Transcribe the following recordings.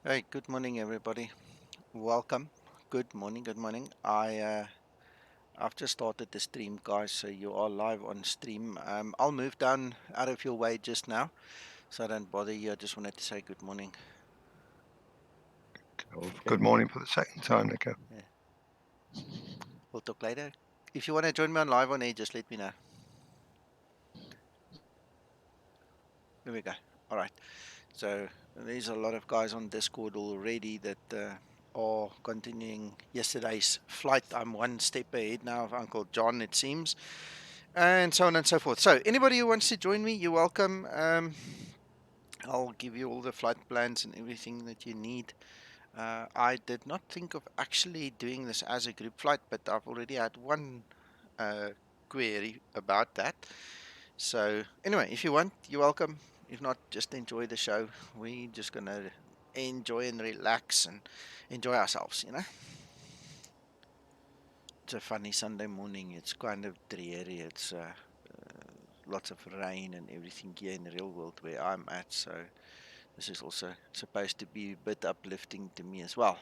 Hey, good morning, everybody. Welcome. Good morning. Good morning. I've just started the stream, guys, so you are live on stream. I'll move down out of your way just now, so I don't bother you. I just wanted to say good morning. Okay. Good morning for the second time, Nico. Yeah, we'll talk later. If you want to join me on live on air, just let me know. Here we go. All right. So there's a lot of guys on Discord already that are continuing yesterday's flight. I'm one step ahead now of Uncle John, it seems, and so on and so forth. So anybody who wants to join me, you're welcome. I'll give you all the flight plans and everything that you need. I did not think of actually doing this as a group flight, but I've already had one uh, query about that. So anyway, if you want, you're welcome. If not, just enjoy the show. We're just gonna enjoy and relax and enjoy ourselves, you know. It's a funny Sunday morning. It's kind of dreary. It's lots of rain and everything here in the real world where I'm at. So this is also supposed to be a bit uplifting to me as well.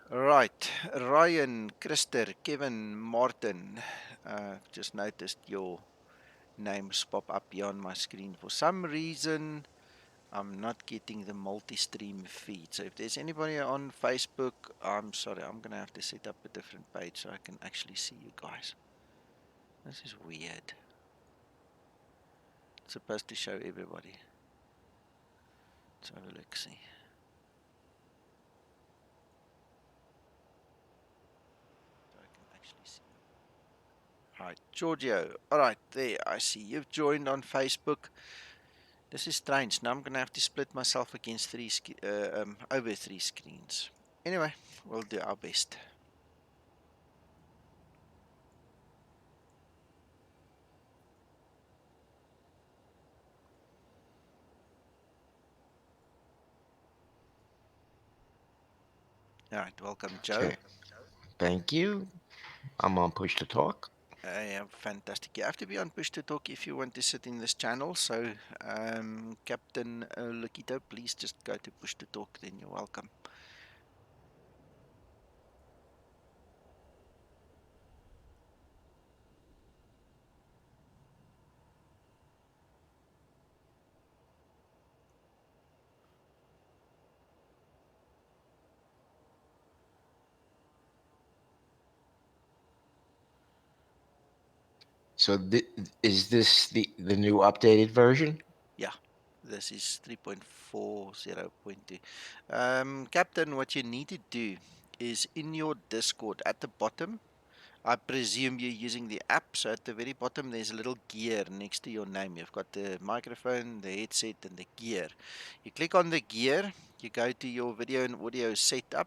Right, Ryan, Krister, Kevin, Martin. Just noticed your names pop up here on my screen. For some reason, I'm not getting the multi-stream feed. So if there's anybody on Facebook, I'm sorry, I'm gonna have to set up a different page so I can actually see you guys. This is weird. It's supposed to show everybody. Let's have a look, see. So I can actually see. Right, Giorgio. All right, there. I see you've joined on Facebook. This is strange. Now I'm gonna have to split myself against over three screens. Anyway, we'll do our best. All right, welcome, Joe. Okay. Thank you. I'm on push to talk. Yeah, fantastic. You have to be on push to talk if you want to sit in this channel. So, Captain Lokito, please just go to push to talk. Then you're welcome. So is this the new updated version? Yeah, this is 3.40.2. Captain, what you need to do is in your Discord at the bottom. I presume you're using the app. So at the very bottom, there's a little gear next to your name. You've got the microphone, the headset, and the gear. You click on the gear, you go to your video and audio setup,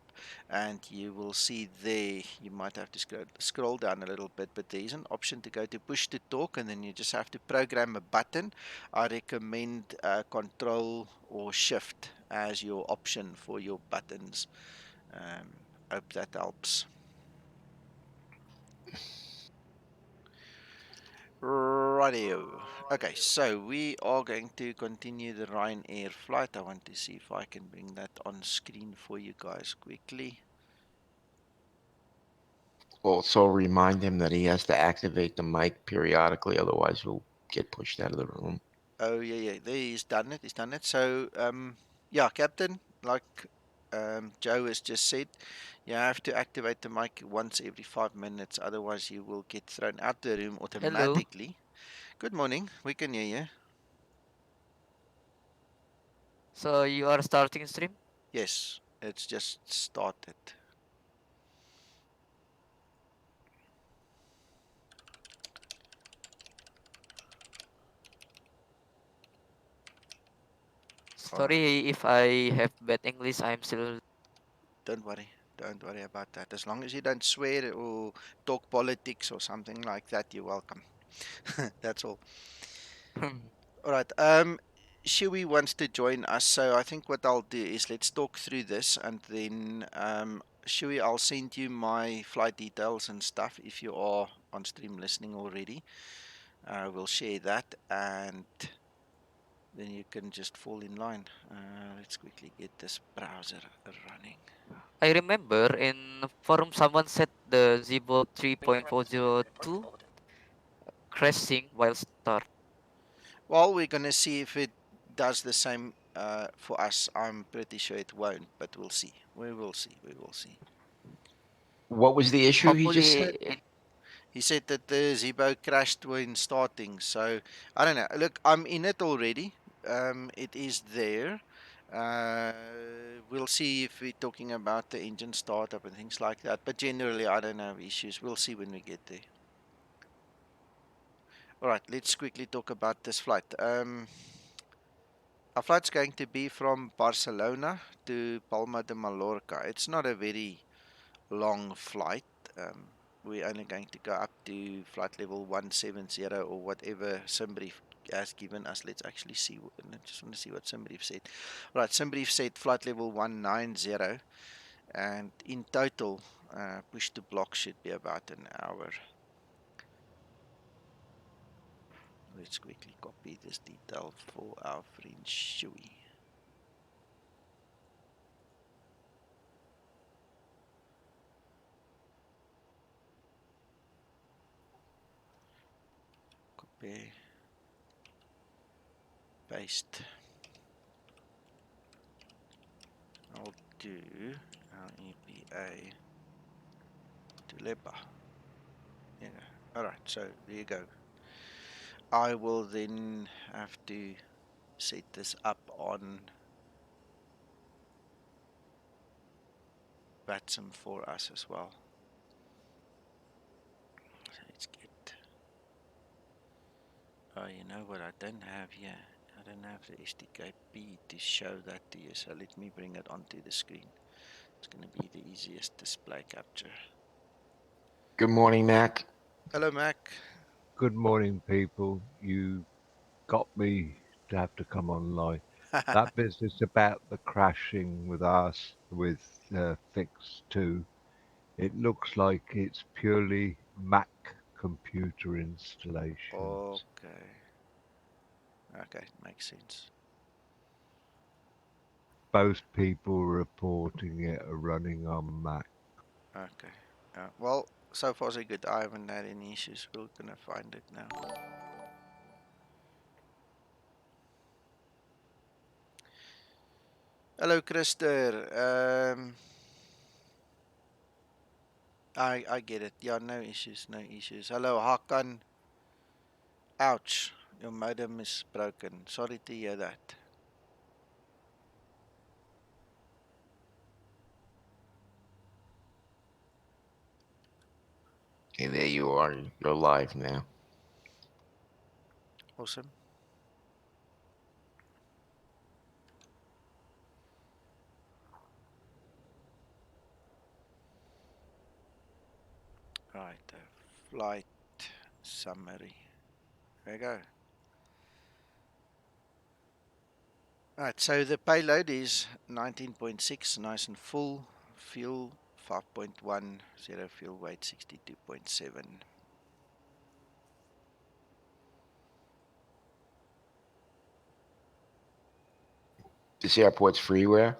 and you will see there. You might have to scroll down a little bit, but there is an option to go to push to talk, and then you just have to program a button. I recommend Control or Shift as your option for your buttons. Hope that helps. Rightio. Okay, so we are going to continue the Ryanair flight. I want to see if I can bring that on screen for you guys quickly. Also remind him that he has to activate the mic periodically, otherwise we'll get pushed out of the room. Oh yeah, yeah, there he's done it. He's done it. So yeah, Captain, like Joe has just said, you have to activate the mic once every 5 minutes, otherwise you will get thrown out the room Hello. automatically. Good morning. We can hear you. So you are starting stream? Yes, it's just started. All right. Sorry if I have bad English. I'm still. Don't worry. Don't worry about that. As long as you don't swear or talk politics or something like that, you're welcome. That's all. All right. Shui wants to join us, so I think what I'll do is let's talk through this, and then Shui, I'll send you my flight details and stuff if you are on stream listening already. We'll share that, and then you can just fall in line. Let's quickly get this browser running. I remember in forum someone said the Zibo 3.40.2 crashing while start. Well, we're gonna see if it does the same for us. I'm pretty sure it won't, but we'll see. We will see. We will see. What was the issue he just Hopefully, said? He said that the Zibo crashed when starting. So I don't know. Look, I'm in it already. It is there. Uh, we'll see if we're talking about the engine startup and things like that. But generally, I don't have issues. We'll see when we get there. All right, let's quickly talk about this flight. Our flight's going to be from Barcelona to Palma de Mallorca. It's not a very long flight. Um, we're only going to go up to flight level 170 or whatever Simbrief has given us. Let's actually see. I just want to see what Simbrief said. Right, Simbrief said flight level 190, and in total, push to block should be about an hour. Let's quickly copy this detail for our friend Shui. Copy, paste. I'll do LEPA to LEPA. Yeah. All right. So there you go. I will then have to set this up on Vatsum for us as well. So let's get. Oh, you know what? I don't have here. I don't have the SDKP to show that to you. So let me bring it onto the screen. It's going to be the easiest display capture. Good morning, Mac. Hello, Mac. Good morning, people. You got me to have to come online. That business about the crashing with us, with Fix 2, it looks like it's purely Mac computer installations. Okay. Okay, makes sense. Both people reporting it are running on Mac. Okay. Well, so far so good. I haven't had any issues. We're gonna find it now. Hello, Krister. I get it. Yeah, no issues, no issues. Hello, Hakan. Ouch, your modem is broken. Sorry to hear that. Okay, there you are. You're live now. Awesome. Right, flight summary. There we go. Right, so the payload is 19.6, nice and full. Fuel 5.1, zero fuel weight 62.7. This airport's freeware.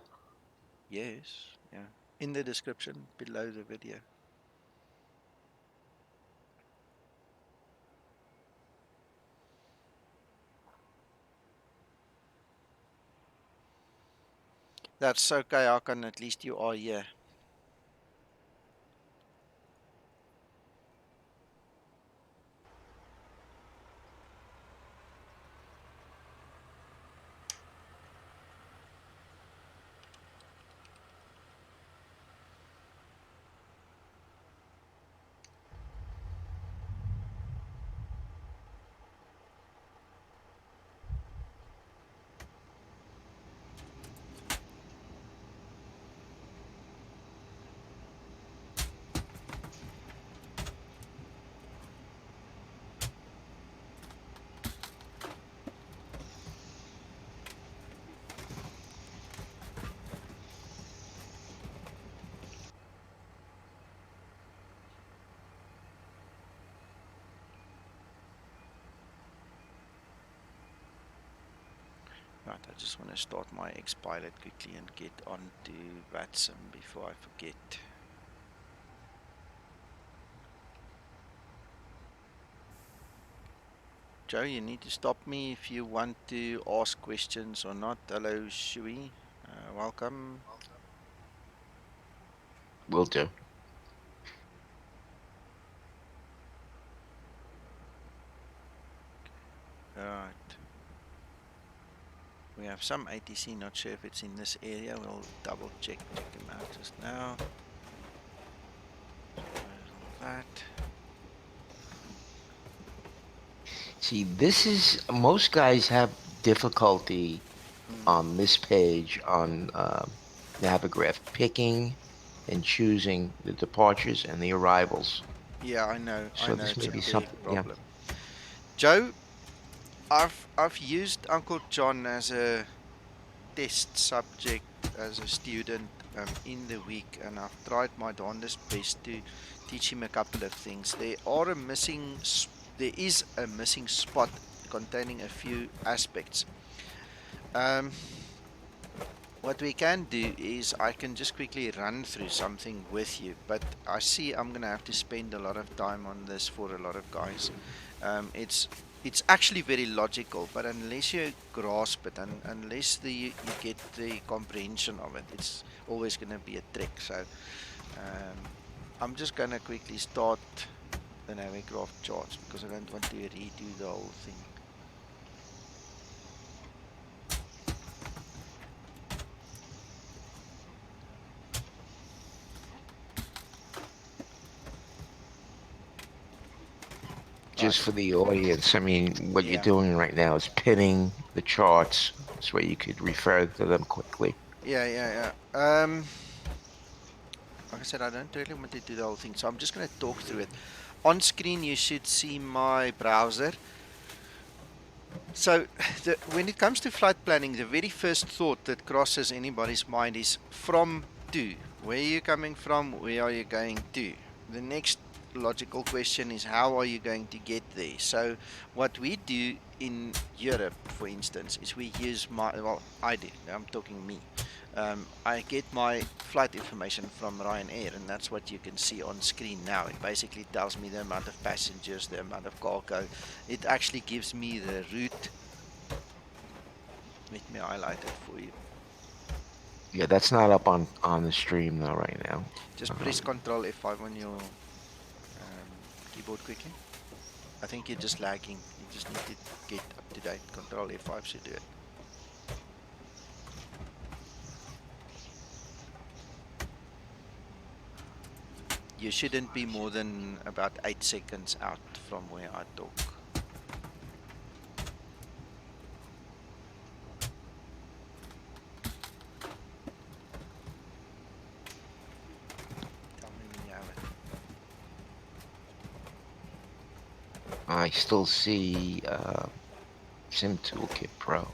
Yes, yeah. In the description below the video. That's okay, Hakan. At least you are here. Right, I just want to start my X-Pilot quickly and get on to VATSIM before I forget. Joe, you need to stop me if you want to ask questions or not. Hello, Shui. Welcome. Will do. Right. We have some ATC, not sure if it's in this area. We'll double check him out just now. That. See, this is most guys have difficulty on this page on Navigraph picking and choosing the departures and the arrivals. Yeah, I know So this it's may a be big something. Yeah, problem. Joe, I've used Uncle John as a test subject as a student in the week, and I've tried my darndest best to teach him a couple of things. There is a missing spot containing a few aspects. What we can do is I can just quickly run through something with you, but I see I'm gonna have to spend a lot of time on this for a lot of guys. It's actually very logical, but unless you grasp it and unless you get the comprehension of it, it's always gonna be a trick. So I'm just gonna quickly start the Navigraph charts because I don't want to redo the whole thing. Right. just for the audience. I mean, what you're Yeah. doing right now is pinning the charts so you could refer to them quickly. Yeah. Like I said, I don't really want to do the whole thing, so I'm just going to talk through it. On screen, you should see my browser. So, when it comes to flight planning, the very first thought that crosses anybody's mind is from to. Where are you coming from? Where are you going to? The next logical question is how are you going to get there? So, what we do in Europe, for instance, is we use I do. I'm talking me. I get my flight information from Ryanair, and that's what you can see on screen now. It basically tells me the amount of passengers, the amount of cargo. It actually gives me the route. Let me highlight it for you. Yeah, that's not up on the stream though right now. Just press Control F5 on your keyboard quickly. I think you're just lagging. You just need to get up to date. Control F5 should do it. You shouldn't be more than about 8 seconds out from where I talk. Tell me when you have it. I still see Sim Toolkit Pro.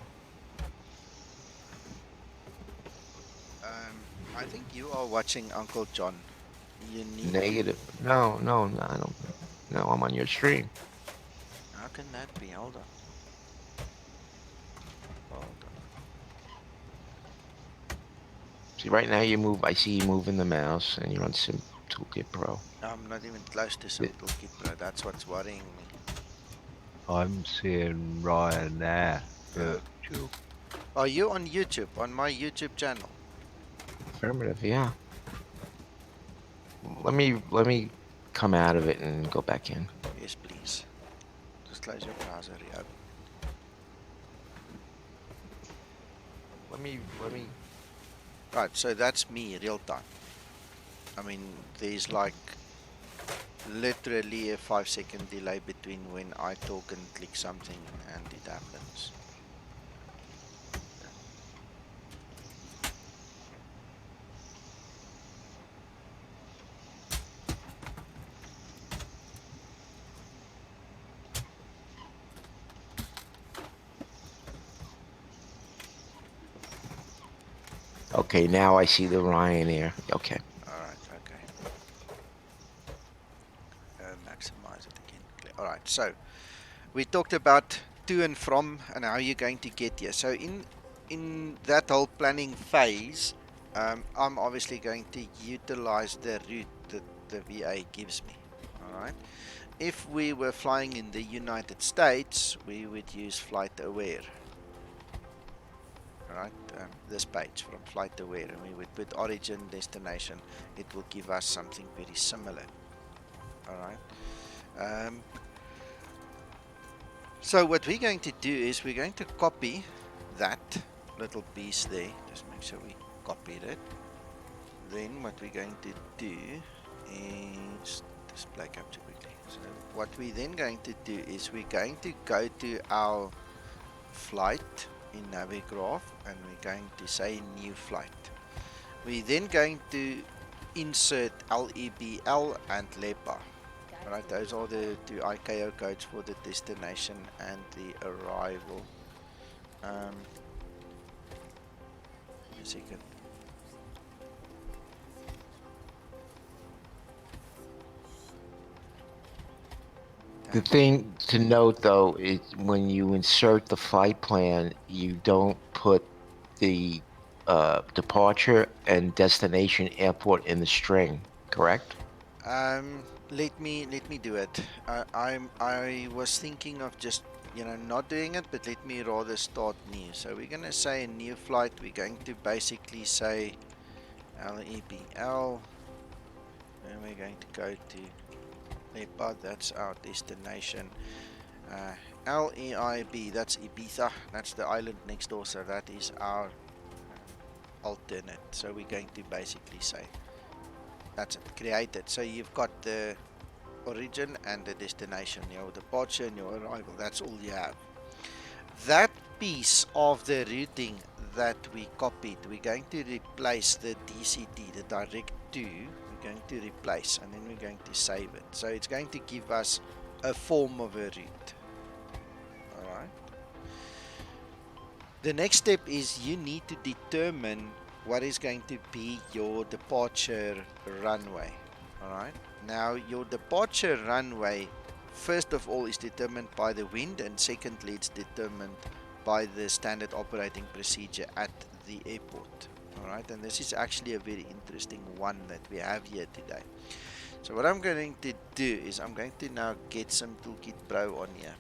I think you are watching Uncle John. You need Negative. No, I don't. No, I'm on your stream. How can that be? Hold on. See, right now you move. I see you moving the mouse, and you're on Sim Toolkit Pro. I'm not even close to some toolkit, bro. That's what's worrying me. I'm seeing Ryanair Yeah. virtual. Are you on YouTube? On my YouTube channel? Affirmative. Yeah. Let me come out of it and go back in. Yes, please. Just close your browser, reopen. Let me. Right, so that's me real time. I mean, there's like literally a 5-second delay between when I talk and click something and it happens. Okay, now I see the Ryanair. Okay. Alright, okay. Maximize it again. Alright, so we talked about to and from and how you're going to get here. So in in that whole planning phase, I'm obviously going to utilize the route that the VA gives me. All right. If we were flying in the United States, we would use Flight Aware. All right. This page from Flight Aware, and we would put origin, destination. It will give us something very similar. All right. So what we're going to do is we're going to copy that little piece there. Just make sure we copied it. Then what we're going to do is this black up too quickly. So what we're then going to do is we're going to go to our flight in Navigraph and we're going to say new flight. We're then going to insert LEBL and LEPA. Alright, those are the two ICAO codes for the destination and the arrival. A second. The thing to note though is when you insert the flight plan, you don't put the departure and destination airport in the string, correct? Let me do it. I was thinking of just not doing it, but let me rather start new. So we're gonna say a new flight. We're going to basically say LEBL, and we're going to go to LEPA. That's our destination. LEIB, that's Ibiza. That's the island next door. So that is our alternate. So we're going to basically say that's it. Create it. So you've got the origin and the destination, your departure and your arrival. That's all you have. That piece of the routing that we copied, we're going to replace the DCT, the direct to, we're going to replace, and then we're going to save it. So it's going to give us a form of a route. Alright. The next step is you need to determine what is going to be your departure runway. Alright. Now your departure runway, first of all, is determined by the wind, and secondly it's determined by the standard operating procedure at the airport. Alright, and this is actually a very interesting one that we have here today. So what I'm going to do is I'm going to now get some Toolkit Pro on here.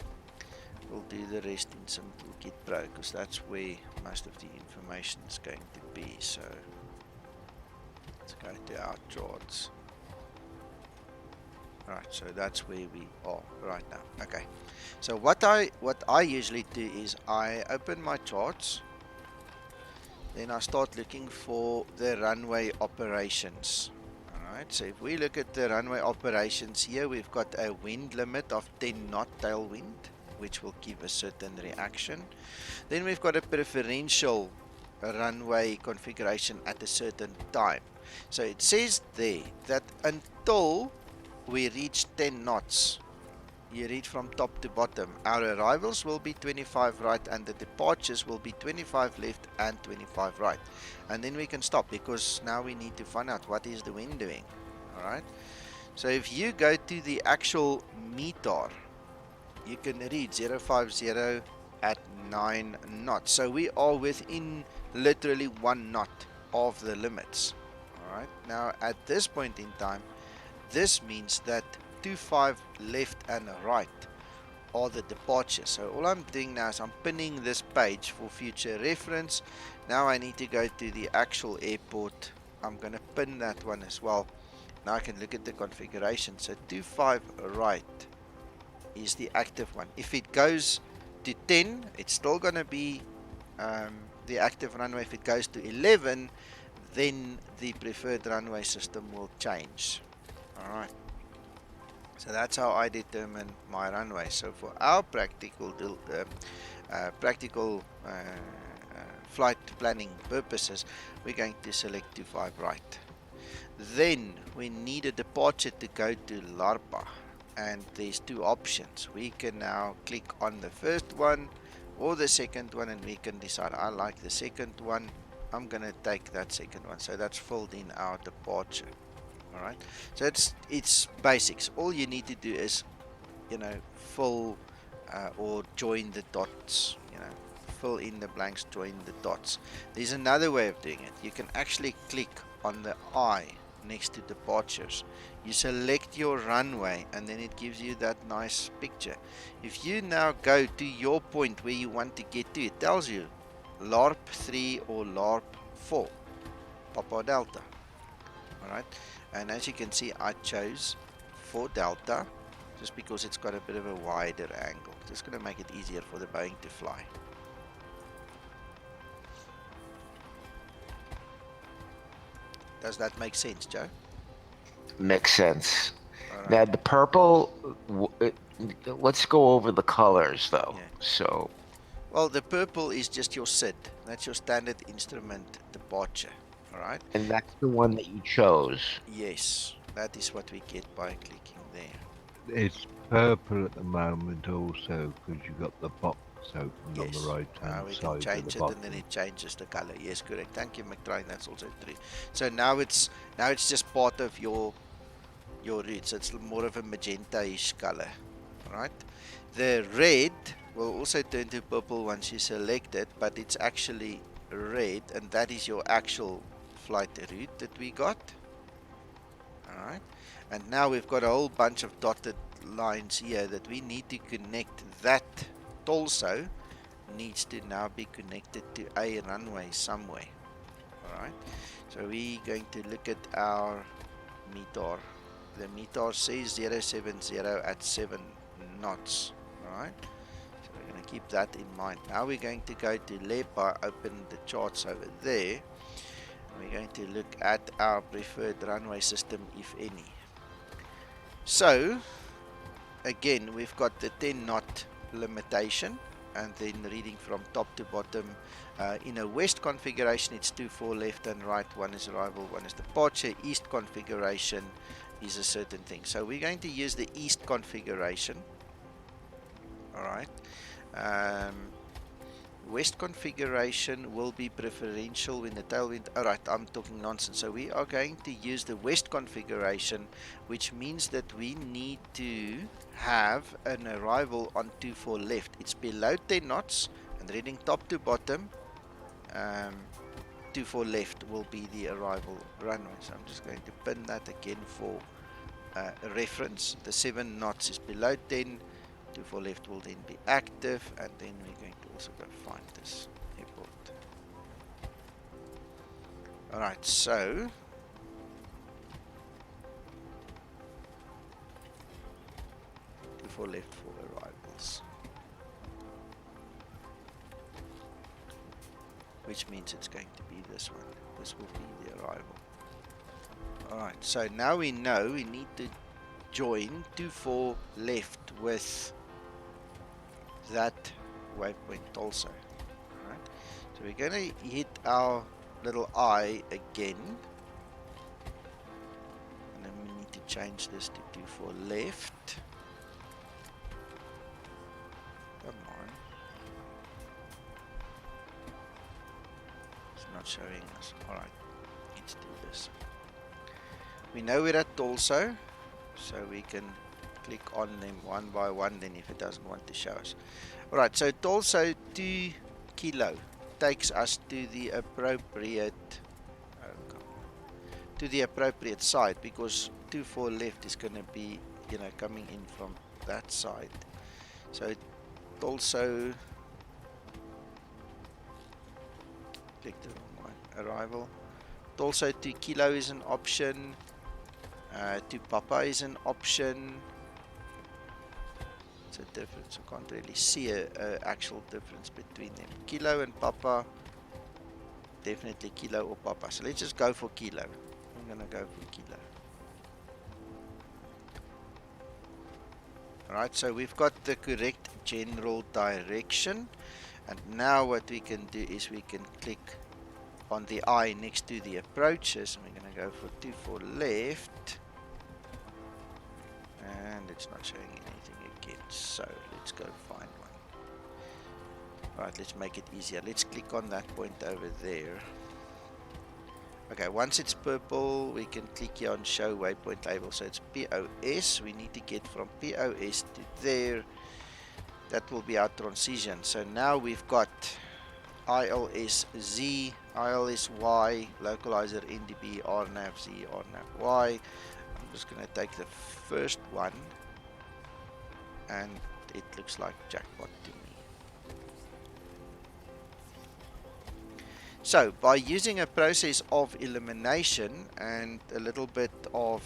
We'll do the rest in some Toolkit Pro because that's where most of the information is going to be. So let's go to our charts. Right, so that's where we are right now. Okay, so what I usually do is I open my charts, then I start looking for the runway operations. Alright, so if we look at the runway operations here, we've got a wind limit of 10 knot tailwind, which will give a certain reaction. Then we've got a preferential runway configuration at a certain time. So it says there that until we reach 10 knots, you read from top to bottom, our arrivals will be 25 right and the departures will be 25 left and 25 right, and then we can stop because now we need to find out what is the wind doing. Alright, so if you go to the actual meter, you can read 050 at 9 knots, so we are within literally 1 knot of the limits. Alright, now at this point in time, this means that 25 left and right are the departures. So all I'm doing now is I'm pinning this page for future reference. Now I need to go to the actual airport. I'm going to pin that one as well. Now I can look at the configuration. So 25 right is the active one. If it goes to 10, it's still going to be the active runway. If it goes to 11, then the preferred runway system will change. Alright, so that's how I determine my runway. So for our practical flight planning purposes, we're going to select 25 right. Then we need a departure to go to LARPA, and there's two options. We can now click on the first one or the second one, and we can decide I like the second one. I'm gonna take that second one. So that's filled in our departure. Alright, so it's basics. All you need to do is fill or join the dots, fill in the blanks, join the dots. There's another way of doing it. You can actually click on the eye next to departures. You select your runway and then it gives you that nice picture. If you now go to your point where you want to get to, it tells you LARP 3 or LARP 4, Papa Delta. Alright, and as you can see, I chose for Delta just because it's got a bit of a wider angle. Just going to make it easier for the Boeing to fly. Does that make sense, Joe? Makes sense. Alright. Now the purple. Let's go over the colors though. Yeah. So Well, the purple is just your SID. That's your standard instrument departure. Alright. and that's the one that you chose. Yes, that is what we get by clicking there. It's purple at the moment also because you got the box open on the Yes. right hand We side can of the change it bottom. and then it changes the color. Yes, correct. Thank you, McTrine. That's also true. So now it's just part of your route. So it's more of a magenta-ish color. Alright. The red will also turn to purple once you select it, but it's actually red, and that is your actual flight route that we got. Alright. And now we've got a whole bunch of dotted lines here that we need to connect. That TOLSO needs to now be connected to a runway somewhere. Alright. So we're going to look at our METAR. The METAR says 070 at 7 knots. Alright. So we're going to keep that in mind. Now we're going to go to LEPA, open the charts over there. We're going to look at our preferred runway system, if any. So, again, we've got the 10 knot limitation, and then reading from top to bottom. In a west configuration, it's 2-4 left and right. One is arrival, one is departure. East configuration is a certain thing. So we're going to use the east configuration. Alright. West configuration will be preferential when the tailwind. Alright, I'm talking nonsense. So we are going to use the west configuration, which means that we need to have an arrival on 2-4 left. It's below 10 knots and reading top to bottom. 2-4 left will be the arrival runway. So I'm just going to pin that again for reference. The 7 knots is below 10. 2-4 left will then be active, and then we're going to also go find this airport. Alright, so 2-4 left for arrivals, which means it's going to be this one. This will be the arrival. Alright, so now we know we need to join 2-4 left with that waypoint also. Alright, so we're going to hit our little eye again, and then we need to change this to 2-4 left. Come on, it's not showing us. Alright, let's do this. We know we're at TOLSO, so we can click on them one by one then if it doesn't want to show us. Alright, so TOLSO 2 kilo takes us to the appropriate side, because 2-4 left is going to be, you know, coming in from that side. So TOLSO, click the wrong one, arrival. TOLSO 2 kilo is an option. 2 Papa is an option. It's a difference. I can't really see a actual difference between them. Kilo and Papa, definitely Kilo or Papa. So let's just go for Kilo. I'm gonna go for Kilo. Alright, so we've got the correct general direction, and now what we can do is we can click on the eye next to the approaches, and we're gonna go for 2-4 left. And it's not showing anything again, so let's go find one. Alright, let's make it easier. Let's click on that point over there. Okay, once it's purple, we can click here on show waypoint label. So it's POS. We need to get from POS to there. That will be our transition. So now we've got ILS-Z, ILS-Y, localizer NDB, RNAV-Z, RNAV-Y. I'm just going to take the first one, and it looks like jackpot to me. So, by using a process of elimination and a little bit of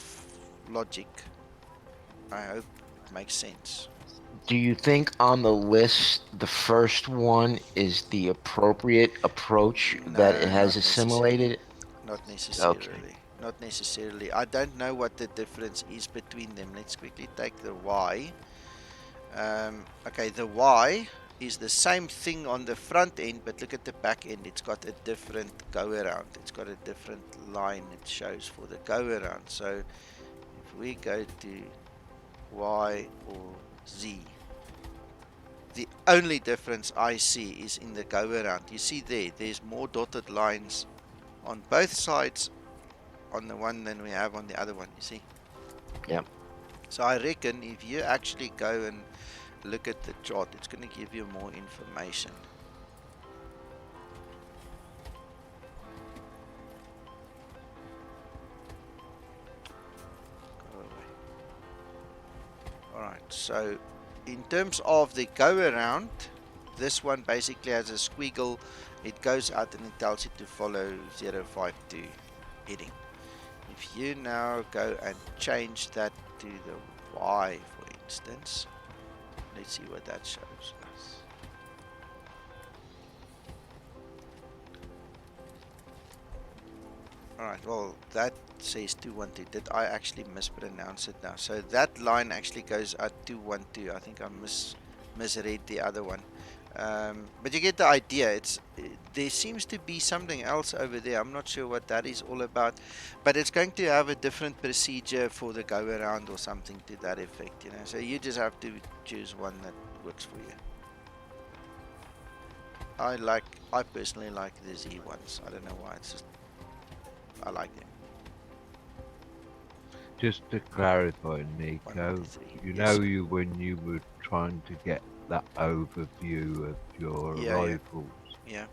logic, I hope it makes sense. Do you think on the list the first one is the appropriate approach that it No, has not necessarily. assimilated? Not Okay. necessarily. Not necessarily. I don't know what the difference is between them. Let's quickly take the Y. Okay, the Y is the same thing on the front end, but look at the back end. It's got a different go around. It's got a different line it shows for the go around. So if we go to Y or Z, the only difference I see is in the go around. You see there's more dotted lines on both sides on the one than we have on the other one, you see. Yep. So I reckon if you actually go and look at the chart, it's going to give you more information. Go away. Alright, so in terms of the go around, this one basically has a squiggle. It goes out and it tells you to follow 052 heading. If you now go and change that to the Y, for instance, let's see what that shows us. Alright, well, that says 212. Did I actually mispronounce it now? So that line actually goes at 212. I think I misread the other one. But you get the idea. There seems to be something else over there. I'm not sure what that is all about. But it's going to have a different procedure for the go around or something to that effect, you know. So you just have to choose one that works for you. I personally like the Z ones. I don't know why. It's just I like them. Just to clarify, 193. Nico, you Yes. know, when you were trying to get that overview of your Yeah. arrivals, Yeah.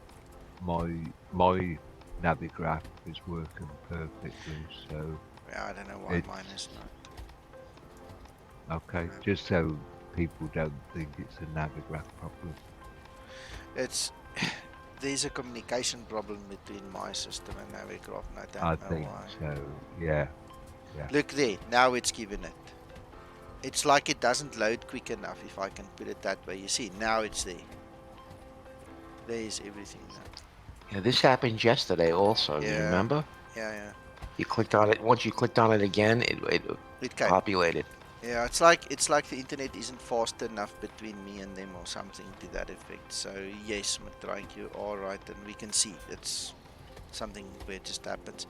my Navigraph is working perfectly, so Yeah. I don't know why mine is it's not. okay. Just so people don't think it's a Navigraph problem. It's there's a communication problem between my system and Navigraph, and I I don't know think why. so. Yeah. Yeah. Look there. Now it's given it. It's like it doesn't load quick enough, if I can put it that way. You see, now it's there. There's everything now. Yeah, this happened yesterday also. You Yeah. remember? Yeah. You clicked on it. Once you clicked on it again, it It came. populated. Yeah, it's like the internet isn't fast enough between me and them or something to that effect. So yes, Matraik, you are right, and we can see it's something where it just happens.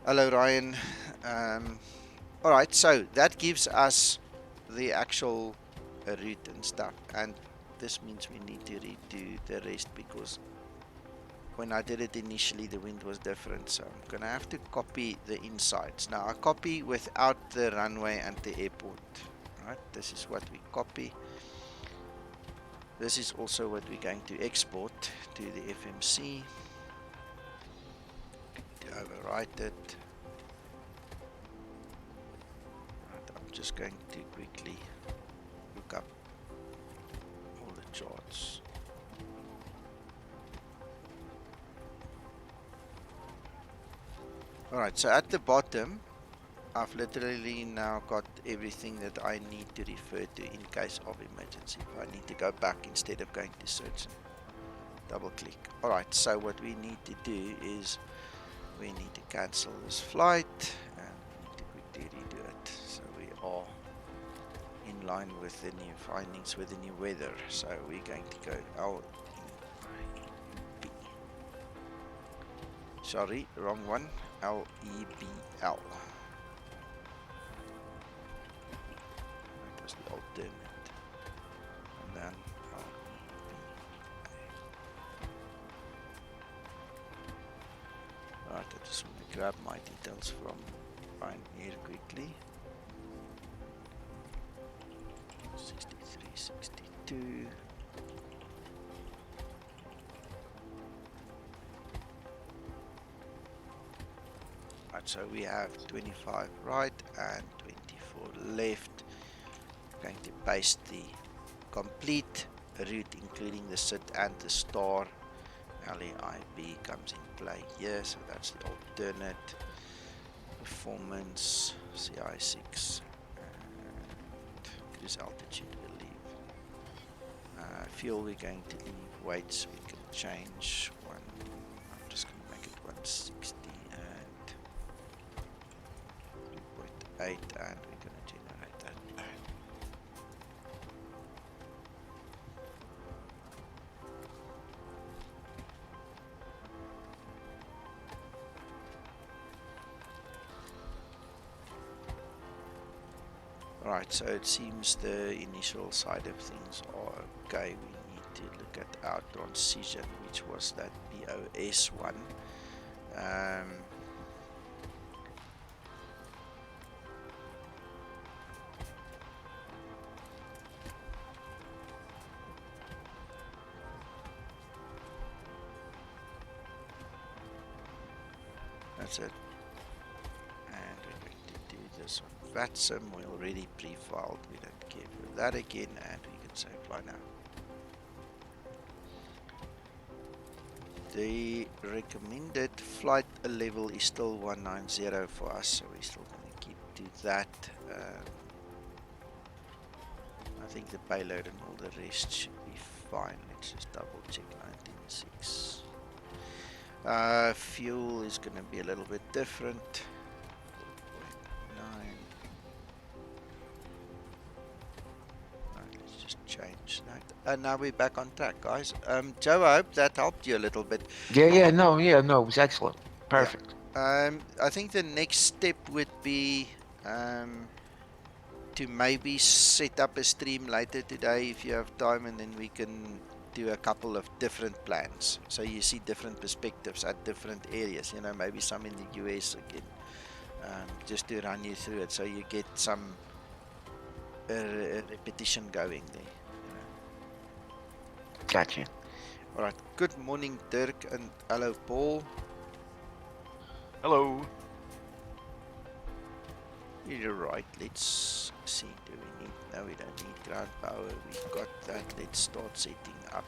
Hello, Ryan. All right, so that gives us the actual route and stuff, and this means we need to redo the rest because when I did it initially, the wind was different. So I'm gonna have to copy the insides. Now I copy without the runway and the airport. Right, this is what we copy. This is also what we're going to export to the FMC to overwrite it. Right, I'm just going to quickly look up all the charts. Alright, so at the bottom, I've literally now got everything that I need to refer to in case of emergency. If I need to go back instead of going to search and double click. Alright, so what we need to do is we need to cancel this flight and we need to quickly redo it. So we are in line with the new findings with the new weather. So we're going to go LEBL. Sorry, wrong one. LEBL. That was the alternate. And then LEBL. Right, I just want to grab my details from Ryan here quickly. 63, 62. So we have 25 right and 24 left. Going to paste the complete route, including the sit and the star. LEIB comes in play here, so that's the alternate. Performance, CI6, and cruise altitude we'll leave. Fuel we're going to leave, weights we can change. I'm just going to make it 160 and 3.8, and we're going to generate that. Right, so it seems the initial side of things are okay. We need to look at our transition, which was that BOS one. That's it. And we're going to do this on VATSIM. We already pre-filed. We don't care for that again, and we can say fly now. The recommended flight level is still 190 for us, so we're still going to keep to that. I think the payload and all the rest should be fine. Let's just double check 19.6. Fuel is going to be a little bit different. 4.9. Right, let's just change that. And now we're back on track, guys. Joe, I hope that helped you a little bit. Yeah, no, it was excellent. Perfect. I think the next step would be to maybe set up a stream later today if you have time, and then we can do a couple of different plans. So you see different perspectives at different areas, you know, maybe some in the US again, just to run you through it so you get some repetition going there. You know. Gotcha. All right. Good morning, Dirk, and hello, Paul. Hello. You're right. Let's see. Do we need? No, we don't need ground power. We've got that. Let's start setting up.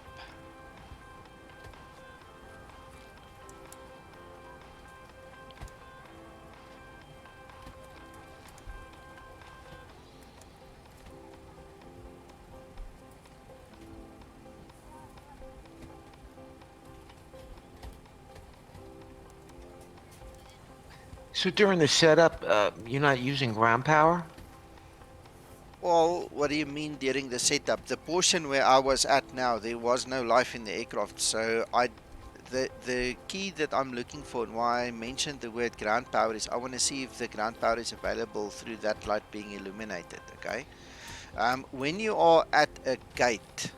So during the setup, you're not using ground power? Well, what do you mean during the setup? The portion where I was at now, there was no life in the aircraft. So the key that I'm looking for and why I mentioned the word ground power is I want to see if the ground power is available through that light being illuminated. Okay. When you are at a gate,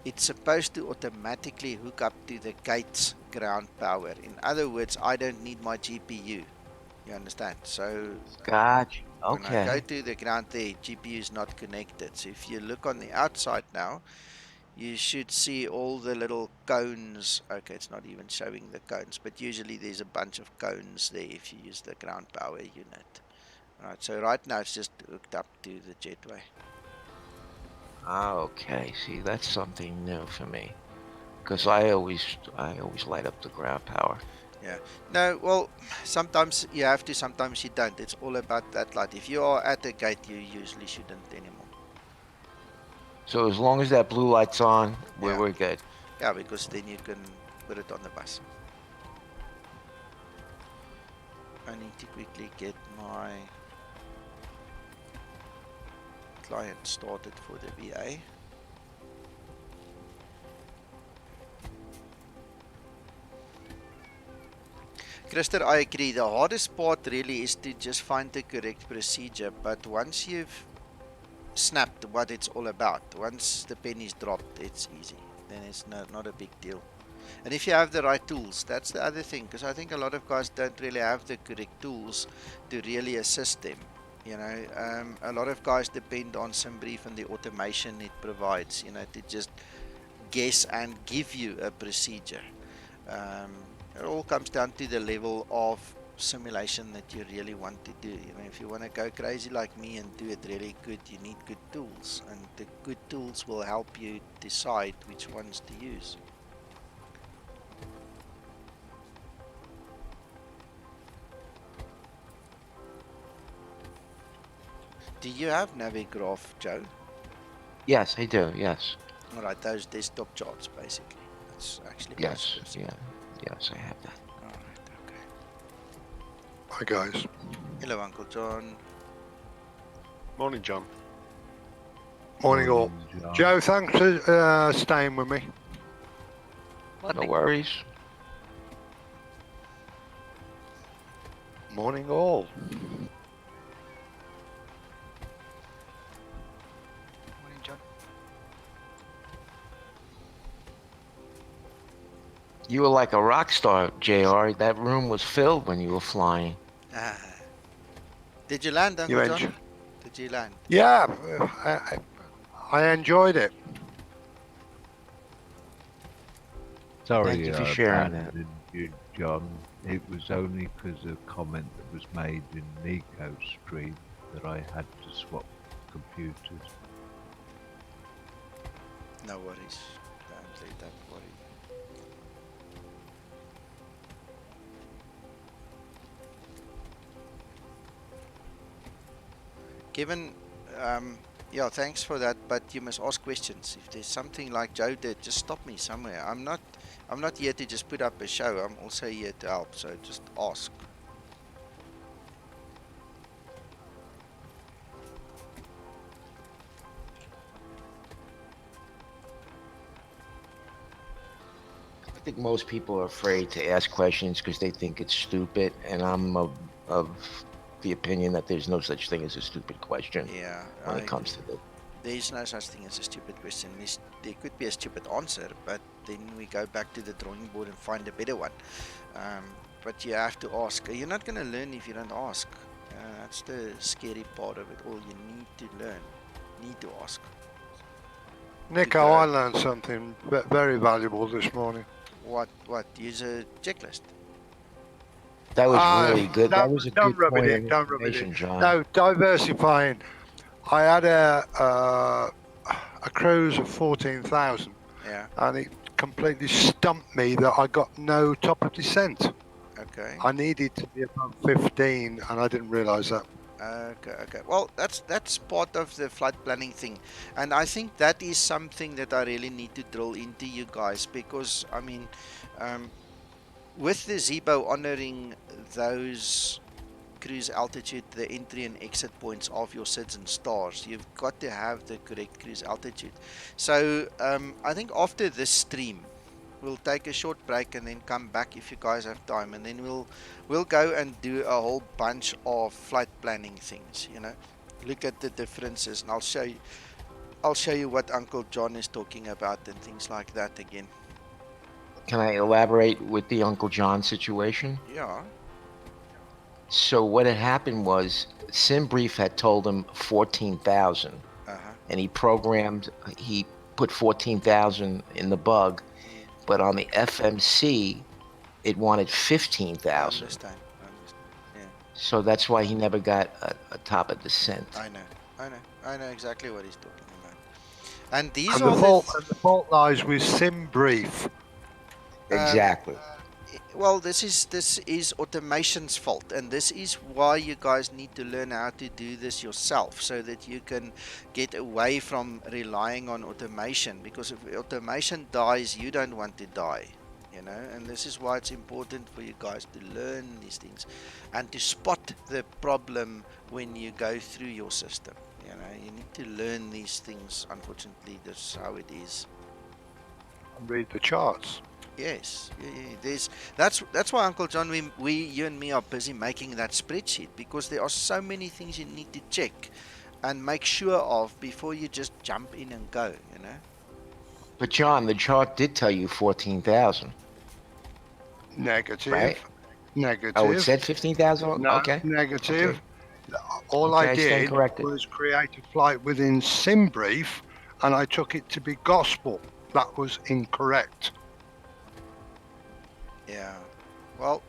it's supposed to automatically hook up to the gate's ground power. In other words, I don't need my GPU. You understand? So Gotcha. when I go Okay. to the ground there, GPU is not connected. So if you look on the outside now, you should see all the little cones. Okay, it's not even showing the cones, but usually there's a bunch of cones there if you use the ground power unit. All right, so right now it's just hooked up to the jetway. Okay. See, that's something new for me, because Yeah. I always light up the ground power. Yeah. No, well, sometimes you have to, sometimes you don't. It's all about that light. If you are at a gate, you usually shouldn't anymore. So as long as that blue light's on, Yeah. we're good. Yeah, because then you can put it on the bus. I need to quickly get my client started for the VA. Christer, I agree. The hardest part really is to just find the correct procedure. But once you've snapped what it's all about, once the penny's dropped, it's easy. Then it's not a big deal. And if you have the right tools, that's the other thing. Because I think a lot of guys don't really have the correct tools to really assist them. You know, a lot of guys depend on SimBrief and the automation it provides, you know, to just guess and give you a procedure. It all comes down to the level of simulation that you really want to do. You know, if you want to go crazy like me and do it really good, you need good tools, and the good tools will help you decide which ones to use. Do you have Navigraph, Joe? Yes, I do. Yes. All right, those desktop charts, basically. That's actually Yes. possible. Yeah. Yes, I have that. All right, okay. Hi guys. Hello, Uncle John. Morning, John. Morning all. John. Joe, thanks for staying with me. No Morning. worries. Morning all. Morning, John. You were like a rock star, JR. That room was filled when you were flying. Ah. Did you land, You Uncle John? enjoy? Did you land? Yeah, I enjoyed it. Thank Sorry, you for I sharing that. abandoned you, John. It was only because of a comment that was made in Nico's stream that I had to swap computers. No worries. Don't let that worry you. Kevin, yeah, thanks for that, but you must ask questions. If there's something like Joe did, just stop me somewhere. I'm not here to just put up a show. I'm also here to help, so just ask. I think most people are afraid to ask questions because they think it's stupid, and I'm of the opinion that there's no such thing as a stupid question Yeah, when I it comes agree. to this. There is no such thing as a stupid question. There could be a stupid answer, but then we go back to the drawing board and find a better one. But you have to ask. You're not going to learn if you don't ask. That's the scary part of it all. You need to learn. Need to ask. Nico, I learned something very valuable this morning. What? Use a checklist. That was really good. That was a Don't good rub it point in. of Don't rub it in. information, John. No, diversifying. I had a cruise of 14,000, Yeah. and it completely stumped me that I got no top of descent. Okay. I needed to be above 15, and I didn't realise that. Okay. Well, that's part of the flight planning thing, and I think that is something that I really need to drill into you guys, because I mean, with the Zibo honoring those cruise altitude, the entry and exit points of your SIDS and stars, you've got to have the correct cruise altitude. So I think after this stream, we'll take a short break and then come back if you guys have time, and then we'll go and do a whole bunch of flight planning things. You know, look at the differences, and I'll show you what Uncle John is talking about and things like that again. Can I elaborate with the Uncle John situation? Yeah. So what had happened was SimBrief had told him 14,000, and he put 14,000 in the bug, but on the FMC, it wanted 15,000. I understand. Yeah. So that's why he never got a top of descent. I know exactly what he's talking about. And these And are the fault lies with SimBrief. Exactly. Well, this is automation's fault, and this is why you guys need to learn how to do this yourself, so that you can get away from relying on automation. Because if automation dies, you don't want to die, you know. And this is why it's important for you guys to learn these things and to spot the problem when you go through your system. You know, you need to learn these things. Unfortunately, that's how it is. Read the charts. Yes, that's why, Uncle John, you and me are busy making that spreadsheet, because there are so many things you need to check and make sure of before you just jump in and go, you know. But John, the chart did tell you 14,000. Negative. Right? Negative. Oh, it said 15,000? No, Okay. negative. Okay. All Okay, I I stand did corrected. was create a flight within SimBrief, and I took it to be gospel. That was incorrect. Yeah. Well,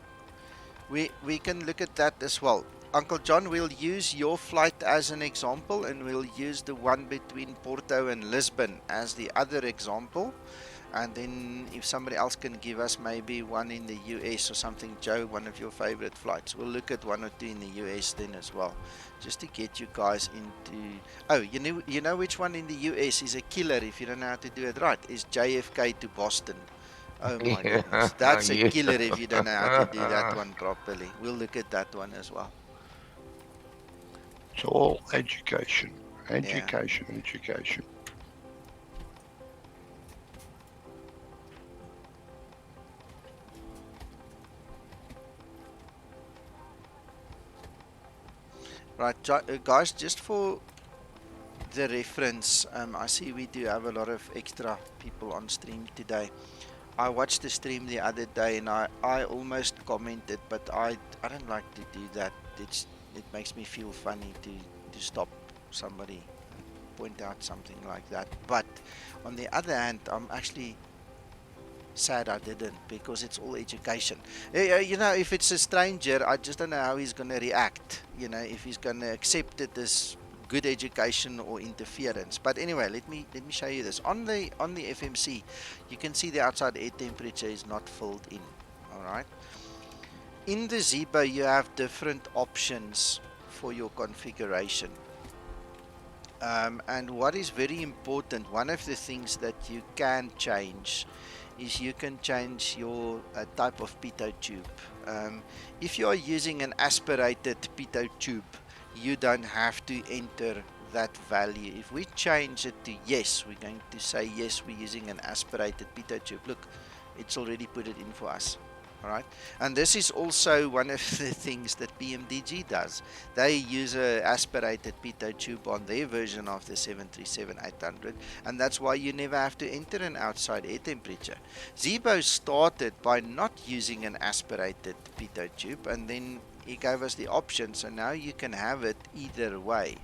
We can look at that as well. Uncle John, we'll use your flight as an example, and we'll use the one between Porto and Lisbon as the other example. And then if somebody else can give us maybe one in the US or something, Joe, one of your favorite flights, we'll look at one or two in the US then as well, just to get you guys into. Oh, you know which one in the US is a killer if you don't know how to do it right? Is JFK to Boston. Oh my goodness, that's a Yeah. killer if you don't know how to do that one properly. We'll look at that one as well. It's all education, Yeah. education, education. Right, guys, just for the reference, I see we do have a lot of extra people on stream today. I watched the stream the other day and I almost commented, but I don't like to do that. It makes me feel funny to stop somebody and point out something like that. But on the other hand, I'm actually sad I didn't, because it's all education. You know, if it's a stranger, I just don't know how he's going to react. You know, if he's going to accept it as good education or interference. But anyway, let me show you this on the FMC. You can see the outside air temperature is not filled in. All right. In the Zibo, you have different options for your configuration. And what is very important, one of the things that you can change is you can change your type of pitot tube. If you are using an aspirated pitot tube, you don't have to enter that value. If we change it to yes, we're going to say yes, we're using an aspirated pitot tube. Look, it's already put it in for us. All right, and this is also one of the things that PMDG does. They use a aspirated pitot tube on their version of the 737-800, and that's why you never have to enter an outside air temperature. Zibo started by not using an aspirated pitot tube, and then he gave us the option, so now you can have it either way.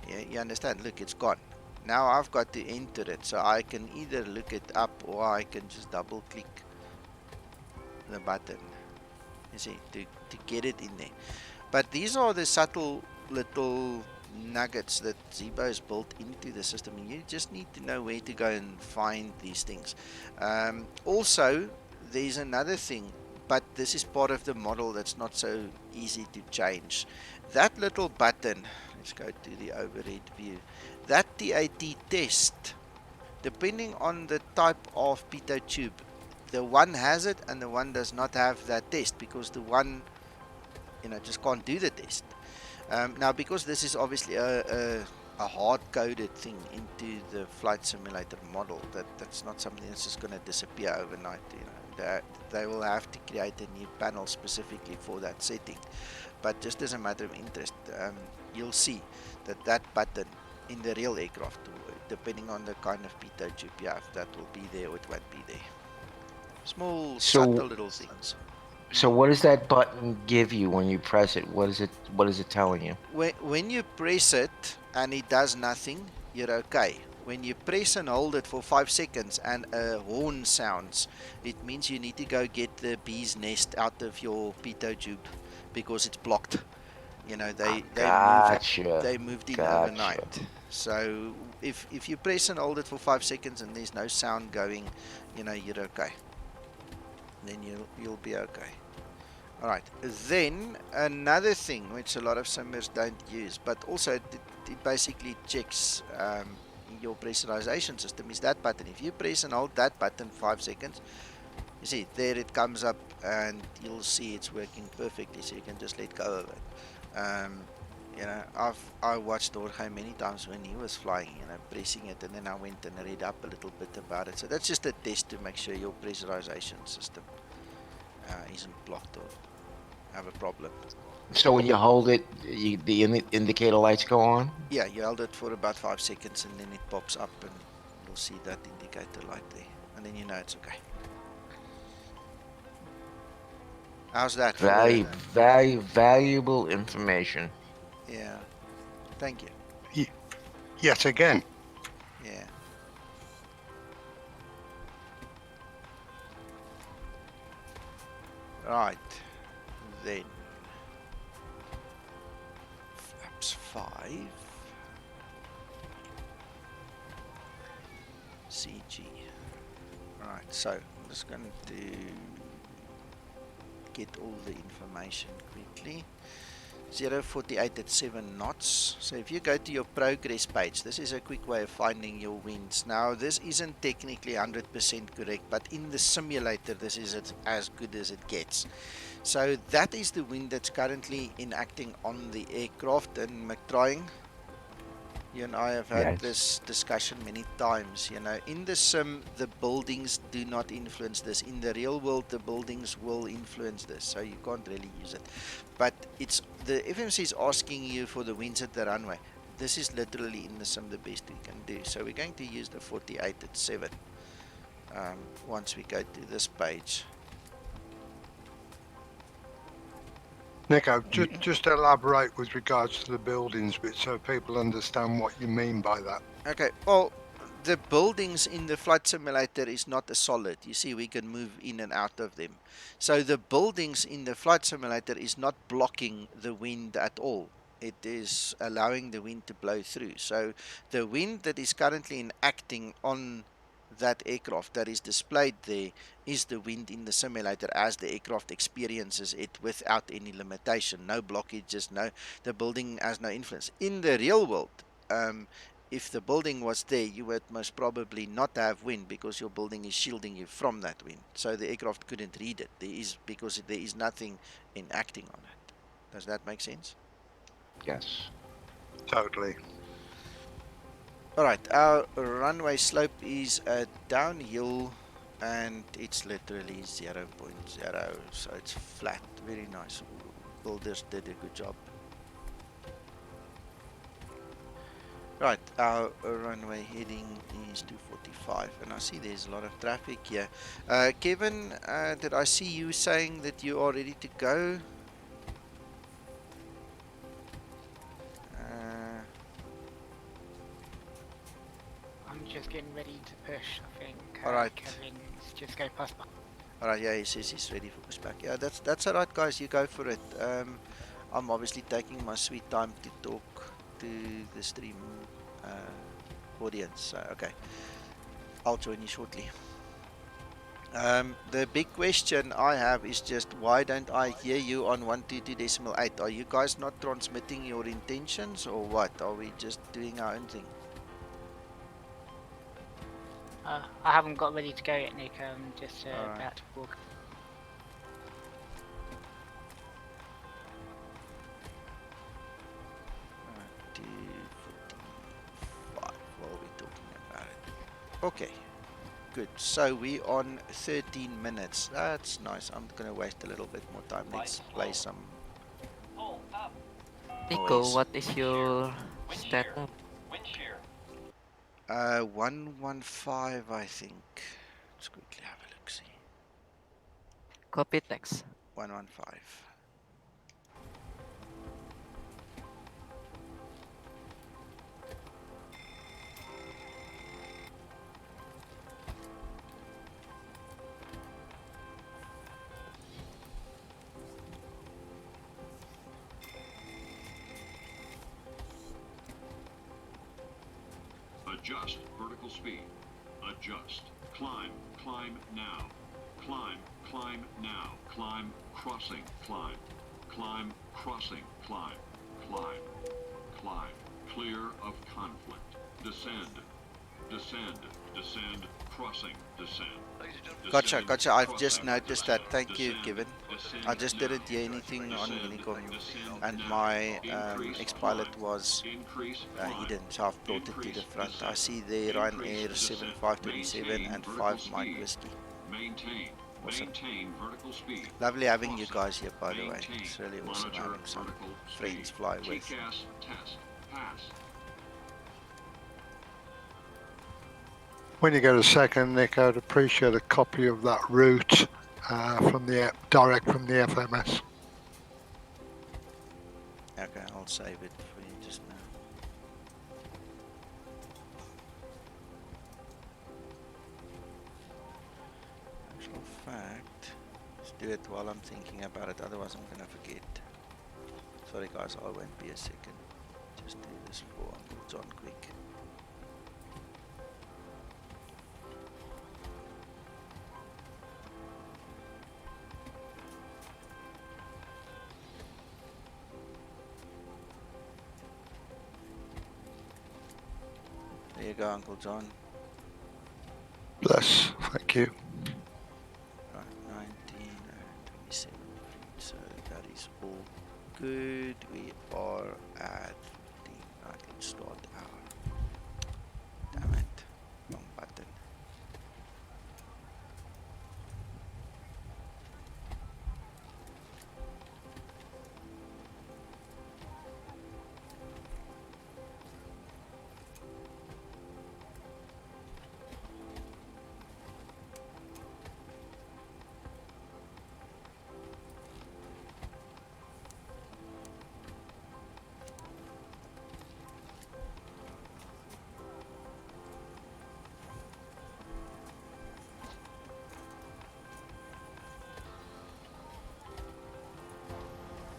Yeah, you understand? Look, it's gone. Now I've got to enter it, so I can either look it up or I can just double click the button, you see, to get it in there. But these are the subtle little nuggets that Zibo has built into the system, and you just need to know where to go and find these things. Also, there's another thing, but this is part of the model that's not so easy to change. That little button, let's go to the overhead view, that TAT test, depending on the type of pitot tube, the one has it and the one does not have that test, because the one, you know, just can't do the test. Now, because this is obviously a hard-coded thing into the flight simulator model, that's not something that's just going to disappear overnight. You know, they will have to create a new panel specifically for that setting. But just as a matter of interest, you'll see that that button in the real aircraft, depending on the kind of pitot tube you have, that will be there or it won't be there. Small, So, subtle little things. so what does that button give you when you press it? What is it telling you? When you press it and it does nothing, you're okay. When you press and hold it for 5 seconds and a horn sounds, it means you need to go get the bee's nest out of your pitot tube, because it's blocked. You know, Gotcha. they moved in Gotcha. overnight. So if you press and hold it for 5 seconds and there's no sound going, you know, you're okay. Then you'll be okay. All right. Then another thing which a lot of simmers don't use, but also it basically checks your pressurization system, is that button. If you press and hold that button 5 seconds, you see there it comes up and you'll see it's working perfectly. So you can just let go of it. You know, I watched Jorge many times when he was flying, you know, pressing it, and then I went and read up a little bit about it. So that's just a test to make sure your pressurization system isn't blocked or have a problem. So when you hold it, the indicator lights go on? Yeah, you held it for about 5 seconds and then it pops up and you'll see that indicator light there. And then you know it's okay. How's that for a... Valuable information. Yeah, thank you. Yet again. Yeah. Right. then flaps 5 CG. Right, so I'm just going to get all the information quickly. 0.48 at 7 knots. So if you go to your progress page, this is a quick way of finding your winds. Now, this isn't technically 100% correct, but in the simulator, this is as good as it gets. So that is the wind that's currently enacting on the aircraft. And McTrying, you and I have had Yes. this discussion many times. You know, in the sim, the buildings do not influence this. In the real world, the buildings will influence this, so you can't really use it. But it's the FMC is asking you for the winds at the runway. This is literally in the sim the best we can do. So we're going to use the 48 at 7 once we go to this page. Nico, You, just elaborate with regards to the buildings bit so people understand what you mean by that. Okay, well, the buildings in the flight simulator is not a solid. You see, we can move in and out of them. So the buildings in the flight simulator is not blocking the wind at all. It is allowing the wind to blow through. So the wind that is currently enacting on that aircraft that is displayed there is the wind in the simulator as the aircraft experiences it without any limitation. No blockages, the building has no influence. In the real world, if the building was there, you would most probably not have wind because your building is shielding you from that wind. So the aircraft couldn't read it. Because there is nothing enacting on it. Does that make sense? Yes. Totally. All right, our runway slope is downhill and it's literally 0.0, so it's flat. Very nice. Builders did a good job. Right, our runway heading is 245, and I see there's a lot of traffic here. Kevin, did I see you saying that you are ready to go? I'm just getting ready to push. I think Alright. Kevin's just go past. Alright, yeah, he says he's ready for pushback. Yeah, that's alright, guys. You go for it. I'm obviously taking my sweet time to talk to the stream audience. So, okay, I'll join you shortly. The big question I have is just why don't I hear you on 122.8? Are you guys not transmitting your intentions or what? Are we just doing our own thing? I haven't got ready to go yet, Nick. I'm just Alright. about to walk. Alright, 2:45 while we're talking about it. Okay, good. So we on 13 minutes. That's nice. I'm gonna waste a little bit more time. Let's play some Nico, noise. what is your setup? 115, I think. Let's quickly have a look. See, Copy text. 115. Adjust vertical speed. Adjust. Climb. Climb now. Climb. Climb now. Climb. Crossing. Climb. Climb. Crossing. Climb. Climb. Climb. Clear of conflict. Descend. Descend. Descend. Crossing. Descend. Gotcha, gotcha. I've just noticed that. Thank you, Kevin. I just didn't hear anything on Unicom, and my ex-pilot was hidden, so I've brought it to the front. I see there Ryanair 7527 and 5 Mike Whiskey. Awesome. Lovely having you guys here, by the way. It's really awesome having some friends fly with. When you get a second, Nick, I'd appreciate a copy of that route from the direct from the FMS. Okay, I'll save it for you just now. Actual fact, it's do it while I'm thinking about it, otherwise I'm gonna forget. Sorry guys, I won't be a second. Just do this for Uncle John quick. There you go, Uncle John. Bless. Thank you. Right, 1927 feet, so that is all good. We are at 14. Right, let's start our. Damn it, wrong button.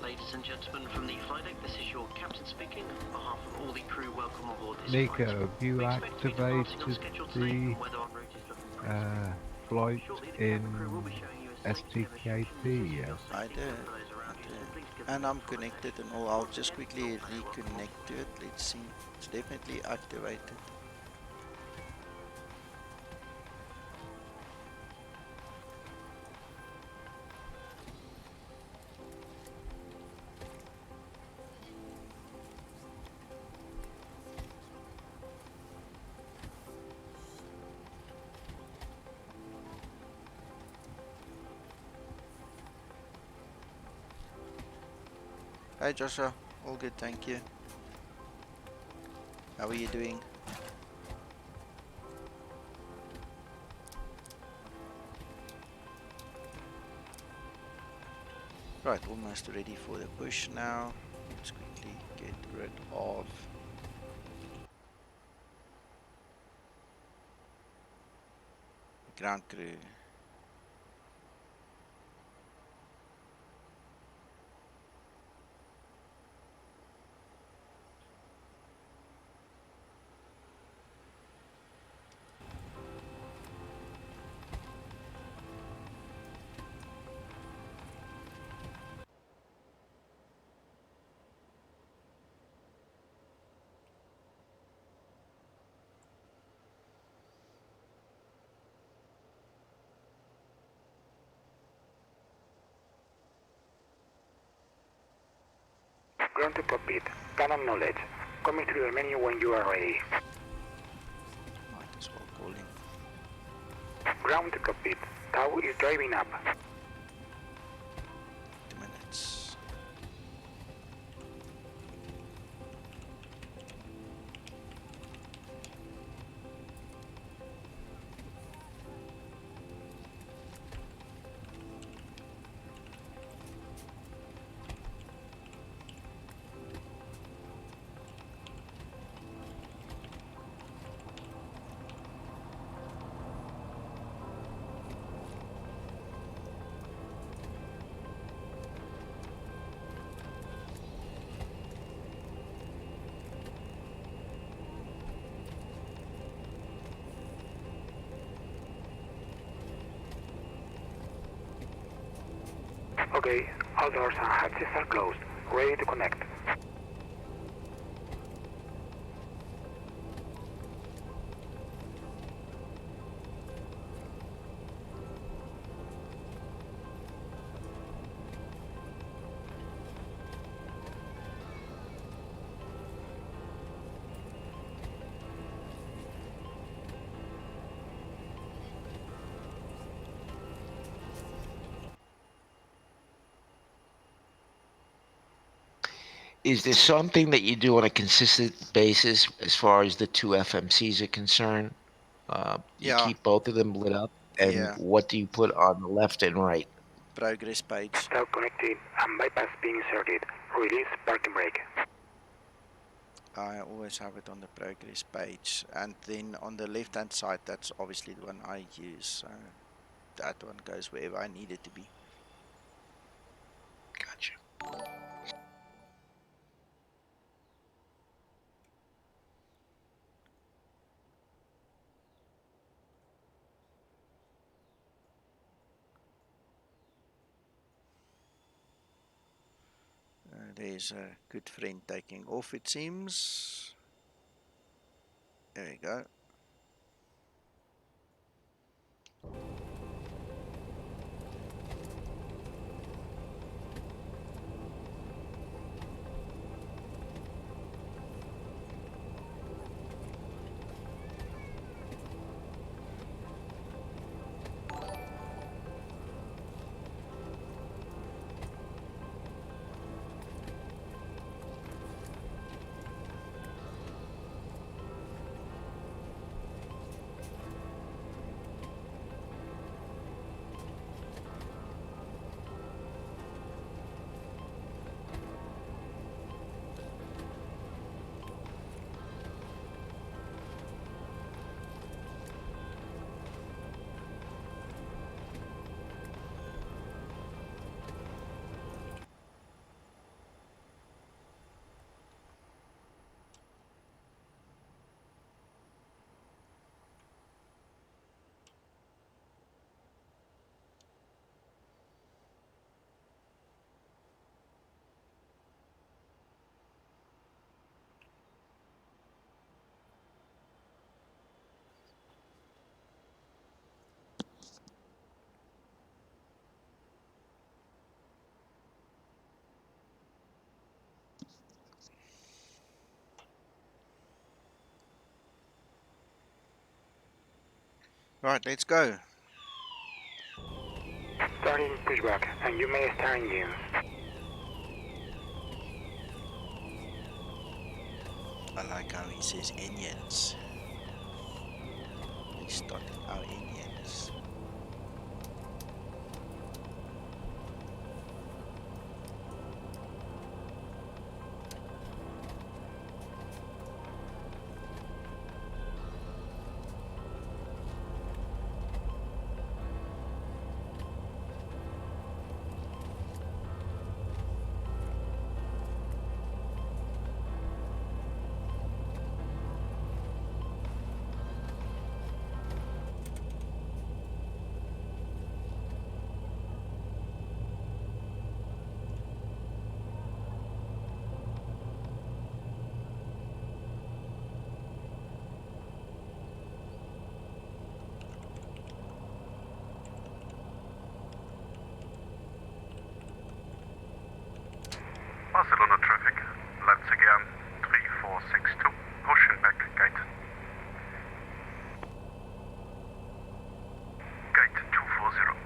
Ladies and gentlemen from the flight deck, this is your captain speaking. On behalf of all the crew, welcome aboard this flight. Nico, have you We expect to be departing on activated schedule today, the and weather en route is looking pretty flight Shortly, the cabin crew will in be showing you a safety demonstration. STKP yet? I did. For those around you, so please give And them I'm full connected attention. and all. I'll Once just again, quickly you're very welcome aboard. reconnect to it. Let's see. It's definitely activated. Hey Joshua, all good, thank you. How are you doing? Right, almost ready for the push now. Let's quickly get rid of the ground crew. Ground to cockpit. Canon knowledge. Coming through the menu when you are ready. Might as well call him. Ground to cockpit. Tau is driving up. 2 minutes. Okay, all doors and hatches are closed. Ready to connect. Is there something that you do on a consistent basis as far as the two FMCs are concerned? You Yeah, keep both of them lit up, and yeah. what do you put on the left and right? Progress page. Start connected and bypass being inserted. Release parking brake. I always have it on the progress page. And then on the left hand side, that's obviously the one I use. So that one goes wherever I need it to be. There's a good friend taking off, it seems. There we go. Right, let's go. Starting pushback, and you may start engines. I like how he says Indians. He's starting our Indians. Barcelona traffic, let's again, 3462, pushing back gate. Gate 240.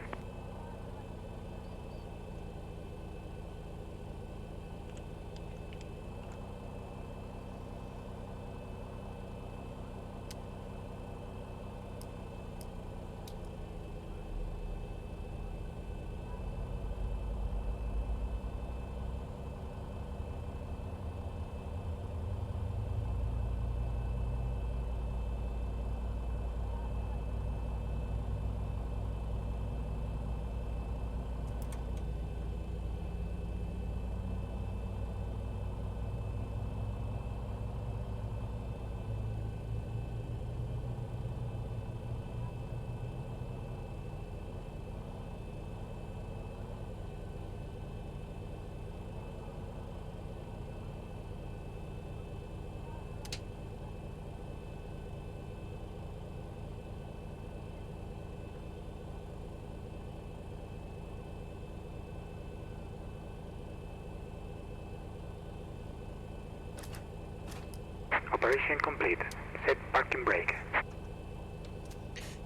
Operation complete. Set parking brake.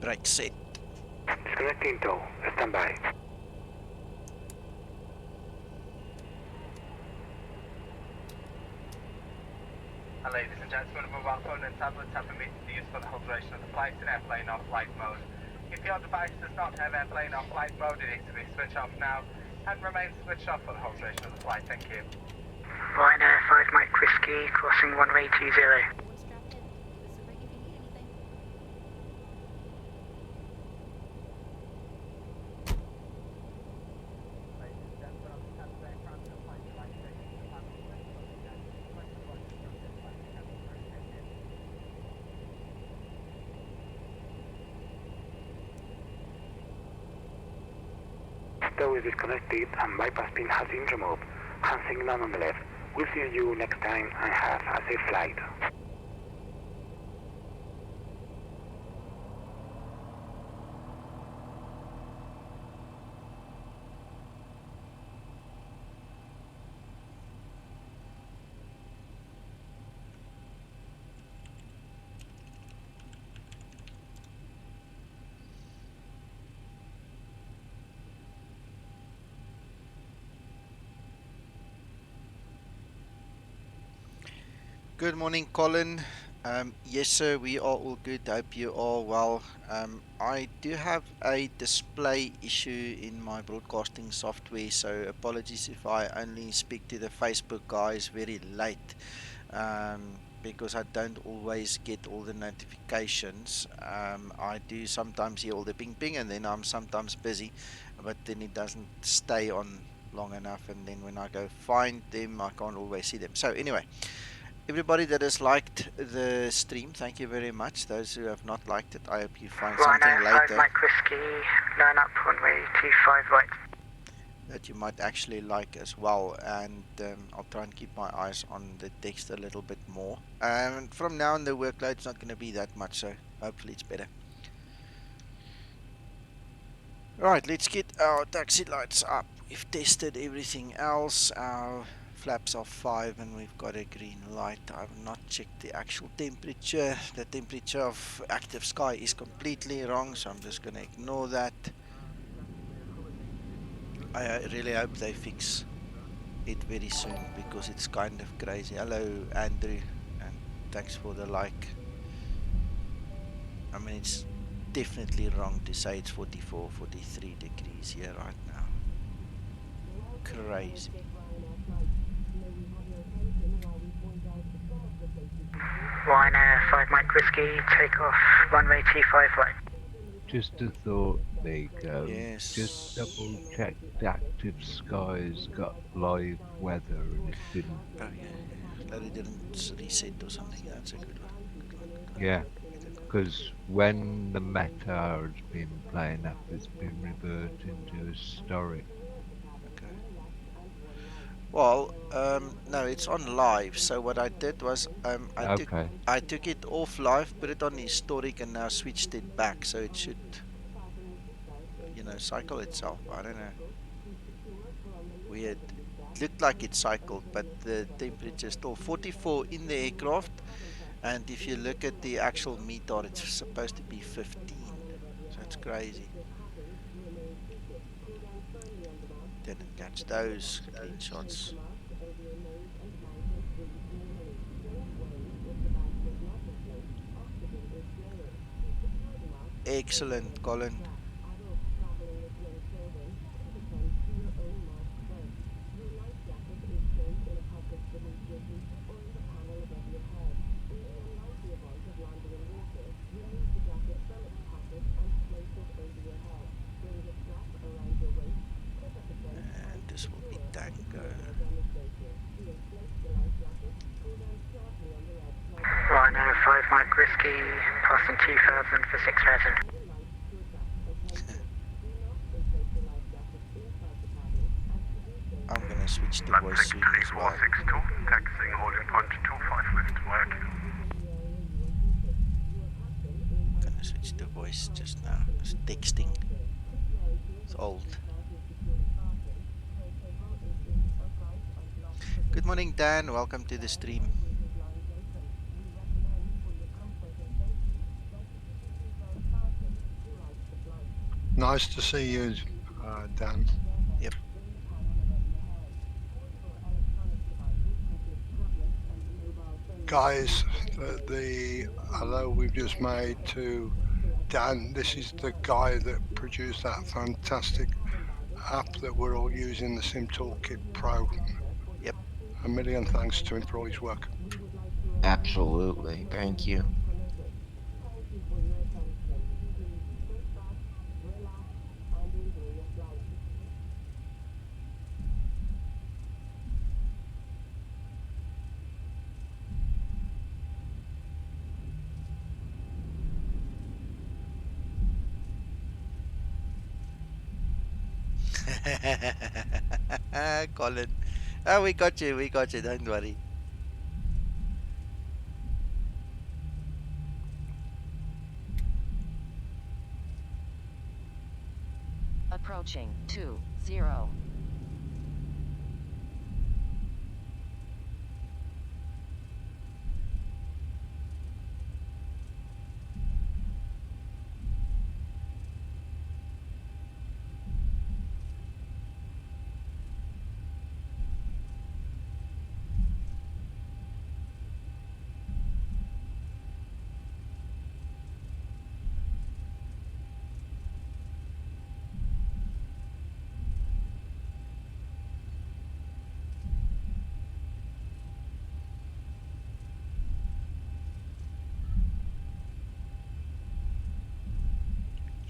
Brake set. Disconnecting tow. Stand by. Ladies and gentlemen, mobile phone and tablets have permitted the use for the whole duration of the flight in airplane off flight mode. If your device does not have airplane off flight mode, it needs to be switched off now and remain switched off for the whole duration of the flight. Thank you. Ryanair 5 Mike Whiskey, crossing runway 20. tow is disconnected and bypass pin has been removed. Hand signal on the left. We'll see you next time and have a safe flight. Good morning, Colin. Yes, sir, we are all good. Hope you are well. I do have a display issue in my broadcasting software, so apologies if I only speak to the Facebook guys very late, because I don't always get all the notifications. I do sometimes hear all the ping ping, and then I'm sometimes busy, but then it doesn't stay on long enough, and then when I go find them, I can't always see them. So anyway. Everybody that has liked the stream, thank you very much. Those who have not liked it, I hope you find something Rhino 5 later Mike Whiskey, line up runway 25 right. that you might actually like as well. And I'll try and keep my eyes on the text a little bit more. And from now on, the workload's not going to be that much, so hopefully it's better. Right, let's get our taxi lights up. We've tested everything else. Our flaps are 5 and we've got a green light. I've not checked the actual temperature. The temperature of active sky is completely wrong, so I'm just going to ignore that. I really hope they fix it very soon because it's kind of crazy. Hello, Andrew, and thanks for the like. I mean, it's definitely wrong to say it's 44, 43 degrees here right now. Crazy. Rhino 5 Mike Whiskey, take off runway 25 right. Just a thought, Nico. Yes. Just double check the active skies got live weather and it didn't. Oh yeah. That it didn't reset or something. That's a good one. Good one. Good one. Yeah, because when the meta has been playing up, it's been reverting to historic. Okay. Well, no, it's on live. So what I did was I took it off live, put it on historic, and now switched it back. So it should, cycle itself. I don't know. Weird. It looked like it cycled, but the temperature is still 44 in the aircraft. And if you look at the actual METAR, it's supposed to be 15. So it's crazy. Didn't catch those screenshots. Excellent, Colin. And this will be Tango. Rhino 5 Mike Whiskey, passing 2000 for 6000. I'm gonna switch to voice soon as well. 3462, taxiing holding point 25 left via Kilo. Gonna switch to voice just now. It's texting. It's old. Good morning, Dan. Welcome to the stream. Nice to see you, Dan. Yep. Guys, the hello we've just made to Dan, this is the guy that produced that fantastic app that we're all using, the Sim Toolkit Pro. Yep. A million thanks to him for all his work. Absolutely. Thank you. Colin. Oh, we got you. We got you. Don't worry. Approaching 20.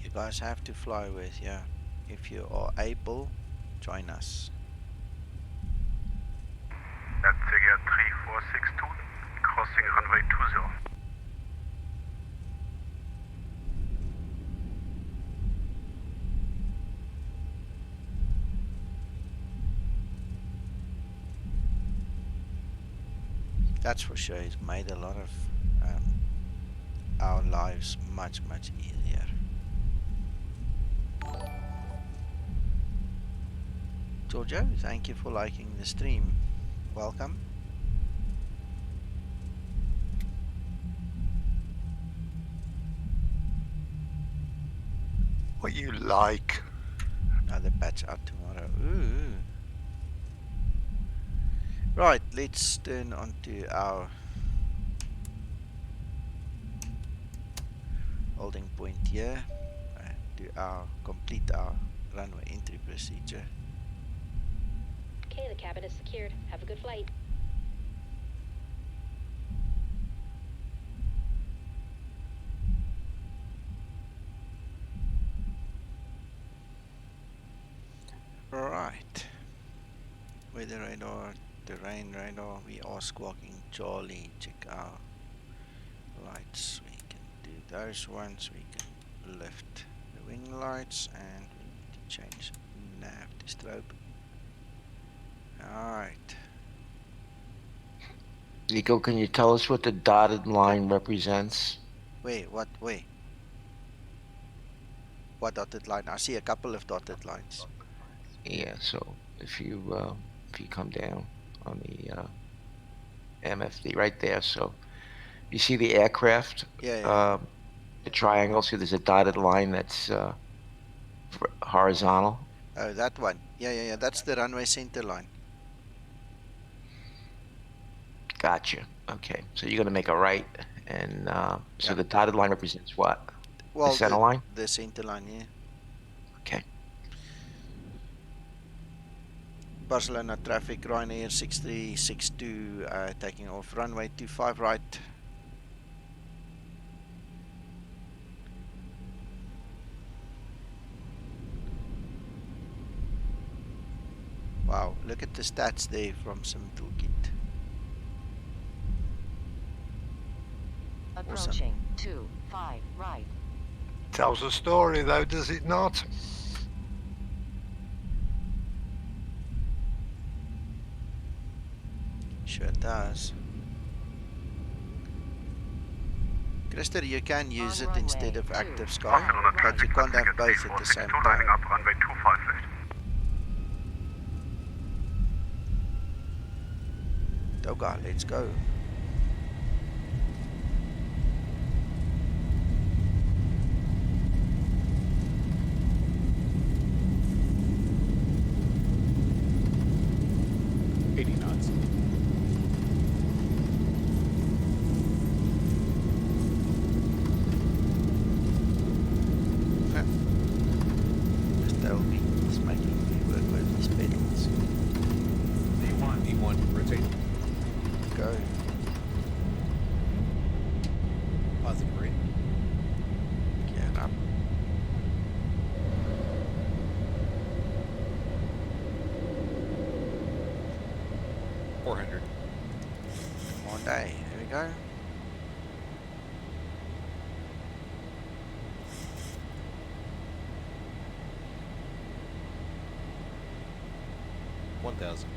You guys have to fly with, yeah. If you are able, join us. That's figure 3462, crossing runway 20. That's for sure. It's made a lot of our lives much easier. Giorgio, thank you for liking the stream. Welcome. What you like? Another patch out tomorrow. Ooh. Right, let's turn on to our holding point here and complete our runway entry procedure. Okay, the cabin is secured. Have a good flight. Right. Weather radar, terrain radar, we are squawking Charlie. Check our lights. We can do those ones. We can lift the wing lights and we need to change nav to strobe. Alright. Zico, can you tell us what the dotted line represents? Wait, what? Wait. What dotted line? I see a couple of dotted lines. Yeah, so if you come down on the MFD right there, so you see the aircraft, Yeah. the triangle. See, there's a dotted line that's horizontal. Oh, that one. Yeah. That's the runway center line. Gotcha. Okay, so you're gonna make a right, and so Yeah. the dotted line represents what? Well, the center line. The center line, yeah. Okay. Barcelona traffic, Ryanair 6362 taking off runway 25 right. Wow, look at the stats there from some toolkit. Approaching 25 right. Tells a story though, does it not? Sure does. Krister, you can use it instead of active sky, but you can't have both at the same time. Lining up runway 25 left. Toga, let's go. V1, rotate. Go. 1000.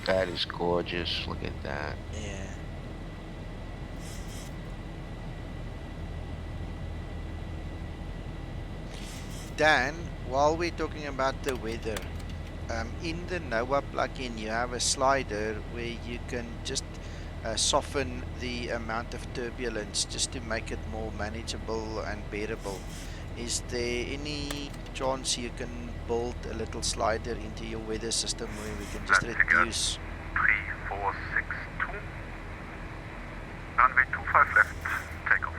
That is gorgeous. Look at that. Yeah. Dan, while we're talking about the weather, in the NOAA plugin, you have a slider where you can just soften the amount of turbulence just to make it more manageable and bearable. Is there any chance you can build a little slider into your weather system where we can just reduce? 3462. Runway 25 left, takeoff.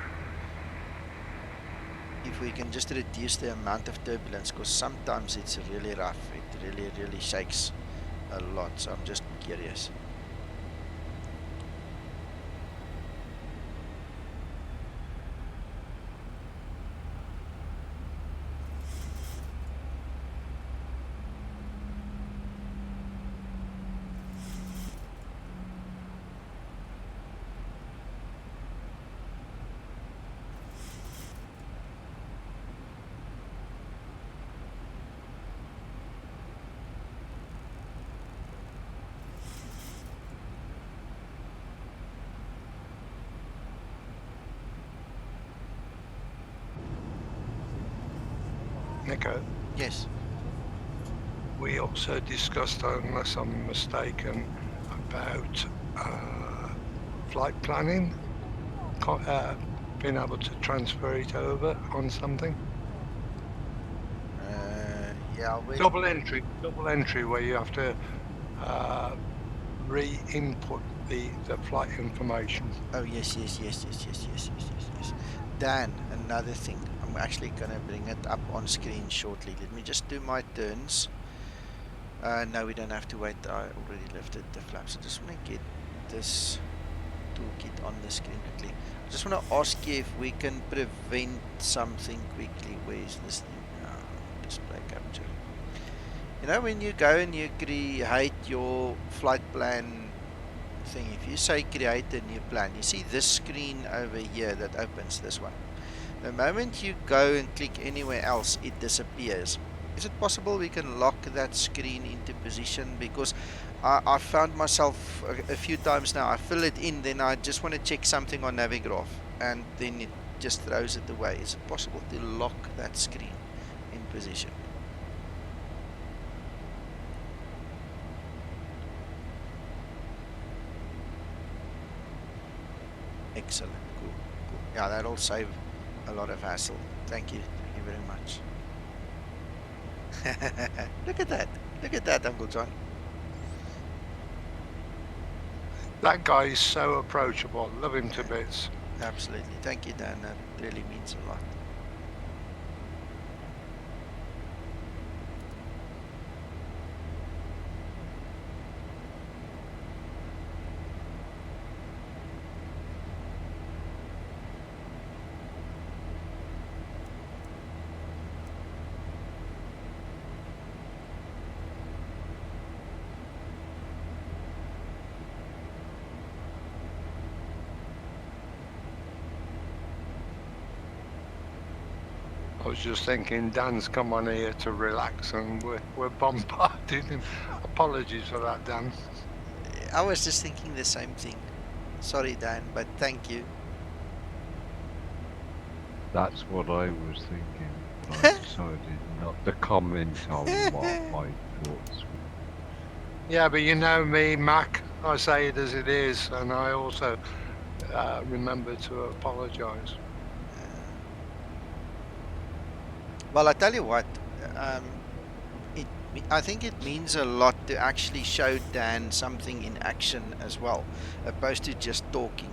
If we can just reduce the amount of turbulence, because sometimes it's really rough. It really shakes a lot. So I'm just curious. Nico? Yes. We also discussed, unless I'm mistaken, about flight planning, being able to transfer it over on something. Yeah. Double entry where you have to re-input the flight information. Oh, yes. Dan, another thing. I'm actually going to bring it up on screen shortly. Let me just do my turns. No, we don't have to wait. I already lifted the flaps. I just want to get this toolkit on the screen quickly. I just want to ask you if we can prevent something quickly. Where is this thing? Display capture. You know, when you go and you create your flight plan thing, if you say create a new plan, you see this screen over here that opens, this one. The moment you go and click anywhere else, it disappears. Is it possible we can lock that screen into position? Because I found myself a few times now, I fill it in, then I just want to check something on Navigraph, and then it just throws it away. Is it possible to lock that screen in position? Excellent. Cool. Yeah, that'll save a lot of hassle. Thank you very much. Look at that, Uncle John. That guy is so approachable. Love him to bits. Absolutely. Thank you, Dan. That really means a lot. I was just thinking Dan's come on here to relax and we're bombarding him. Apologies for that, Dan. I was just thinking the same thing. Sorry, Dan, but thank you. That's what I was thinking, but I decided not to comment on what my thoughts were. Yeah, but you know me, Mac. I say it as it is, and I also remember to apologise. Well, I tell you what, I think it means a lot to actually show Dan something in action as well, opposed to just talking.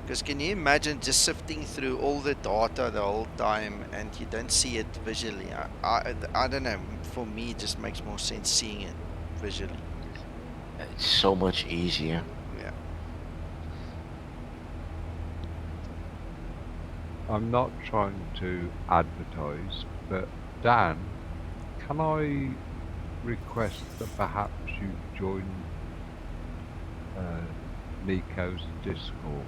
Because can you imagine just sifting through all the data the whole time and you don't see it visually? I don't know. For me, it just makes more sense seeing it visually. It's so much easier. Yeah. I'm not trying to advertise, but Dan, can I request that perhaps you join Nico's Discord?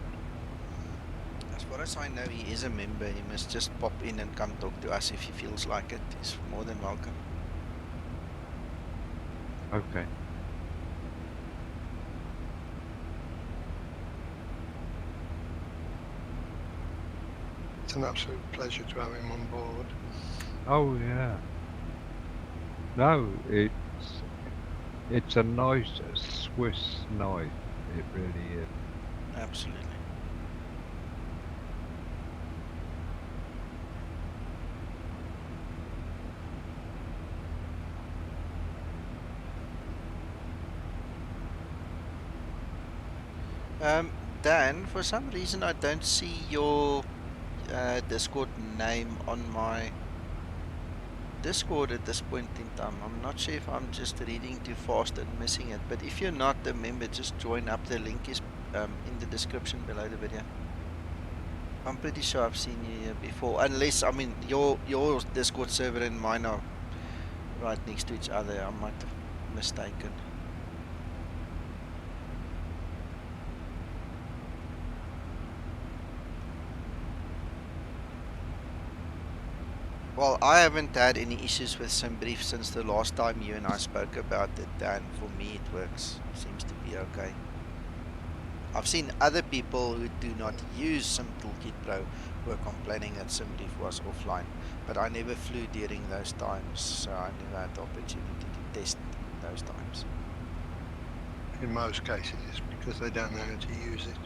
As far as I know, he is a member. He must just pop in and come talk to us if he feels like it. He's more than welcome. Okay. It's an absolute pleasure to have him on board. Oh yeah. No, it's a nice Swiss knife. It really is. Absolutely. Dan, for some reason I don't see your Discord name on my Discord at this point in time. I'm not sure if I'm just reading too fast and missing it, but if you're not a member, just join up. The link is in the description below the video. I'm pretty sure I've seen you here before, unless, I mean, your Discord server and mine are right next to each other. I might have mistaken. Well, I haven't had any issues with SimBrief since the last time you and I spoke about it, and for me it works. Seems to be okay. I've seen other people who do not use SimToolkit Pro were complaining that SimBrief was offline, but I never flew during those times, so I never had the opportunity to test those times. In most cases, it's because they don't know how to use it.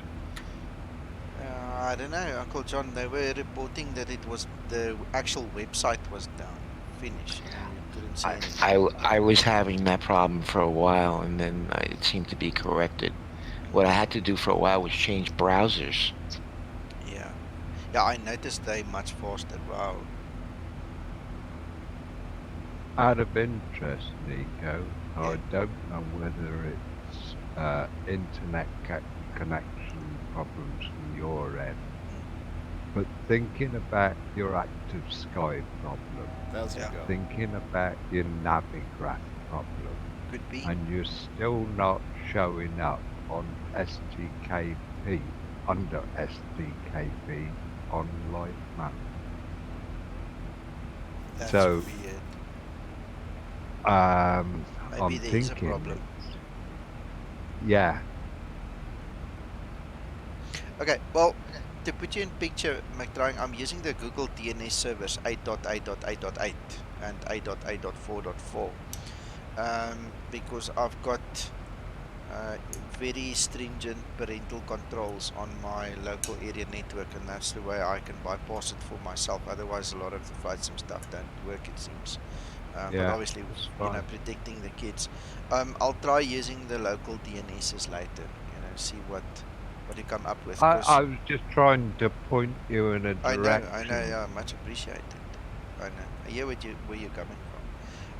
I don't know, Uncle John, they were reporting that it was the actual website was down, finished, and you couldn't see anything. I was having that problem for a while, and then it seemed to be corrected. What I had to do for a while was change browsers. Yeah. Yeah, I noticed they much faster. Wow. Out of interest, Nico, Yeah. I don't know whether it's internet connection problems from your end, but thinking about your active Sky problem, thinking about your Navigraph problem, could be, and you're still not showing up on STKP, under STKP on Light Map. that's So, weird. I'm Maybe there is a thinking problem. Yeah. Okay, well, to put you in picture, McDrawing, I'm using the Google DNS servers 8.8.8.8 and 8.8.4.4 because I've got very stringent parental controls on my local area network, and that's the way I can bypass it for myself. Otherwise, a lot of the flight sim stuff don't work, it seems. But obviously, you know, protecting the kids. I'll try using the local DNSs later. You know, see what you come up with. I was just trying to point you in a direction. I know. Yeah, much appreciated. I know. I hear where you're coming from.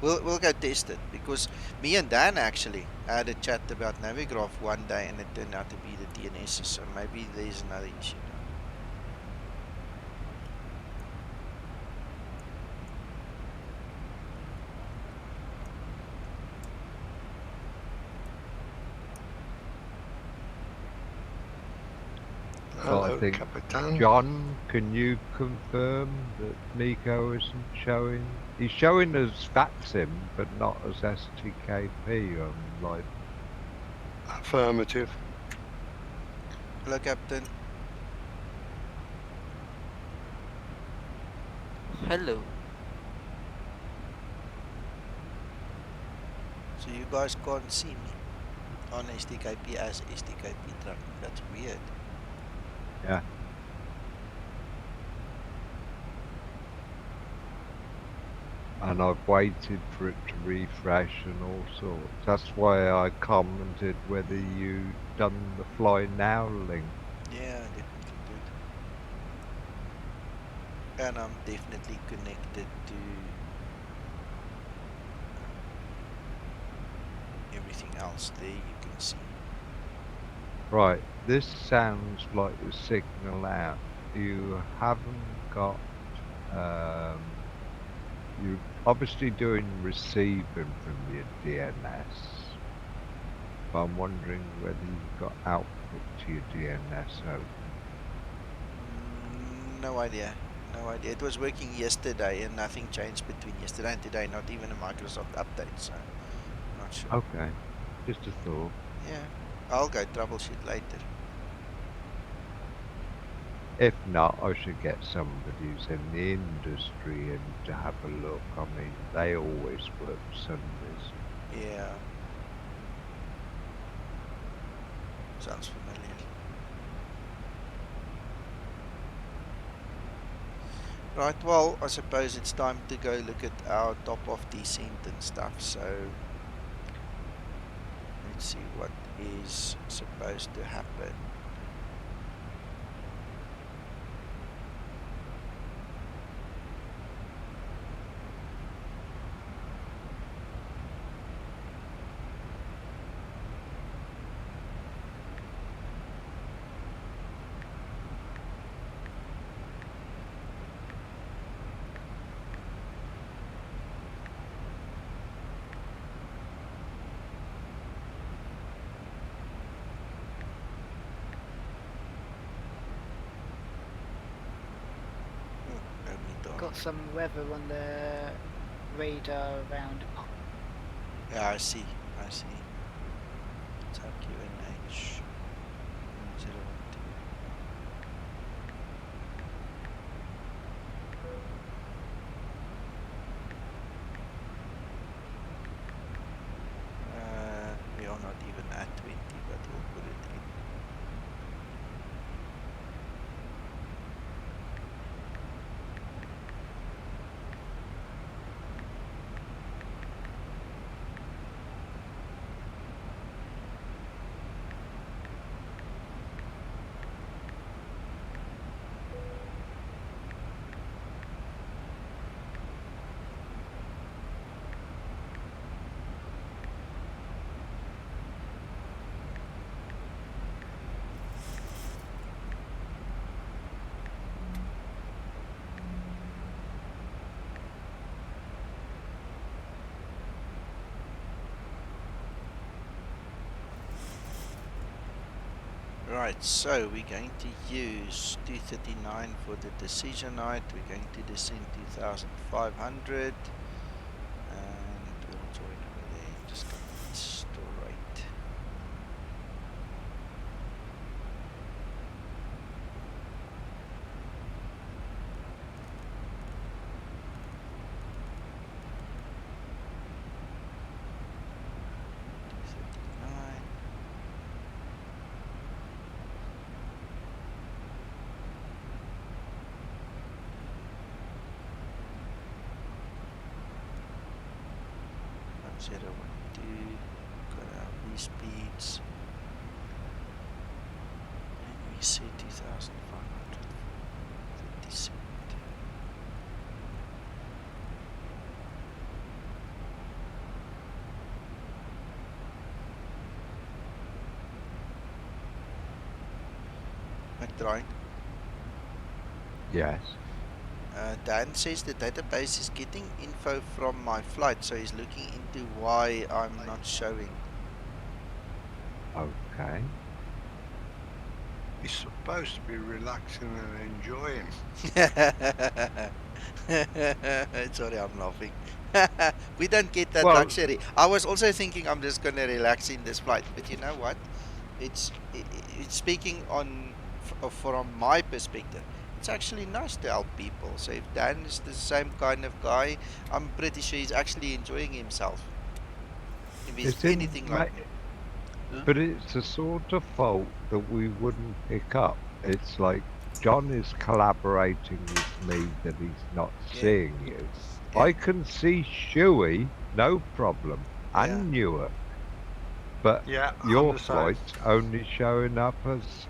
We'll go test it, because me and Dan actually had a chat about Navigraph one day, and it turned out to be the DNSs. So maybe there's another issue now. Hello, I think, Capitan. John, can you confirm that Nico isn't showing? He's showing as VATSIM, but not as STKP on Live. Affirmative. Hello, Captain. Hello. So you guys can't see me on STKP as STKP truck. That's weird. Yeah. And I've waited for it to refresh and all sorts. That's why I commented whether you'd done the Fly Now link. Yeah, I definitely did. And I'm definitely connected to everything else there you can see. Right, this sounds like a signal out. You haven't got, you're obviously doing receiving from your DNS, but I'm wondering whether you've got output to your DNS open. No idea. No idea. It was working yesterday and nothing changed between yesterday and today, not even a Microsoft update, so not sure. Okay, just a thought. Yeah, I'll go troubleshoot later. If not, I should get somebody who's in the industry in to have a look. I mean, they always work Sundays. Yeah. Sounds familiar. Right, well, I suppose it's time to go look at our top of descent and stuff, so let's see what is supposed to happen. Got some weather on the radar around. Yeah, I see. I see. It's our QNH 012. We are not even at 20, but we'll put it in. Right, so we're going to use 239 for the decision height. We're going to descend 2,500 and we'll join over there. Just commit store rate. Zero, 1, 2, got our V speeds, and we set 2,500 for the descent. McDryne? Yes. Dan says the database is getting info from my flight, so he's looking into why I'm not showing. Okay. He's supposed to be relaxing and enjoying. Sorry, I'm laughing. We don't get that Well, luxury. I was also thinking I'm just going to relax in this flight, but you know what? It's speaking on from my perspective. It's actually nice to help people. So if Dan is the same kind of guy, I'm pretty sure he's actually enjoying himself. If he's it's in, anything like me. but it's a sort of fault that we wouldn't pick up. It's like John is collaborating with me that he's not seeing you. Yeah. I can see Shuey, no problem, Yeah. and Newark. But Yeah, your I'm the same. flight's only showing up as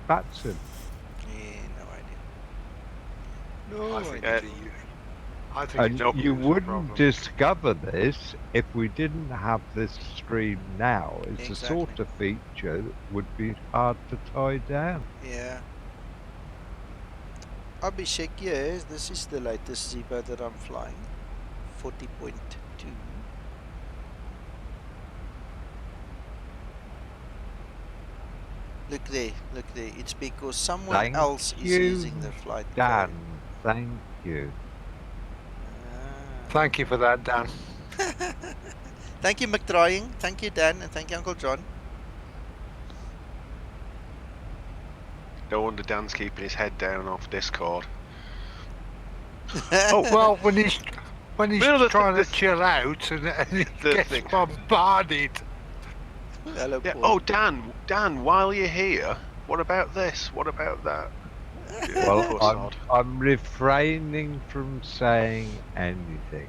Batson. Yeah, no idea. I No think idea. I think it's And you because of wouldn't problem. discover this if we didn't have this stream now. It's a Exactly. sort of feature that would be hard to tie down. Yeah. Abhishek, yes, this is the latest Zibo that I'm flying. 40.2. Look there, look there. It's because someone Thank else is you, using the flight code. Dan. Thank you. Thank you for that, Dan. Thank you, McTrying. Thank you, Dan, and thank you, Uncle John. No wonder Dan's keeping his head down off Discord. Oh well, when he's trying to the, chill out and he the gets thing. bombarded. Hello, Yeah. Paul. Oh, Dan, while you're here, what about this? What about that? Well, Poor I'm sod. I'm refraining from saying anything.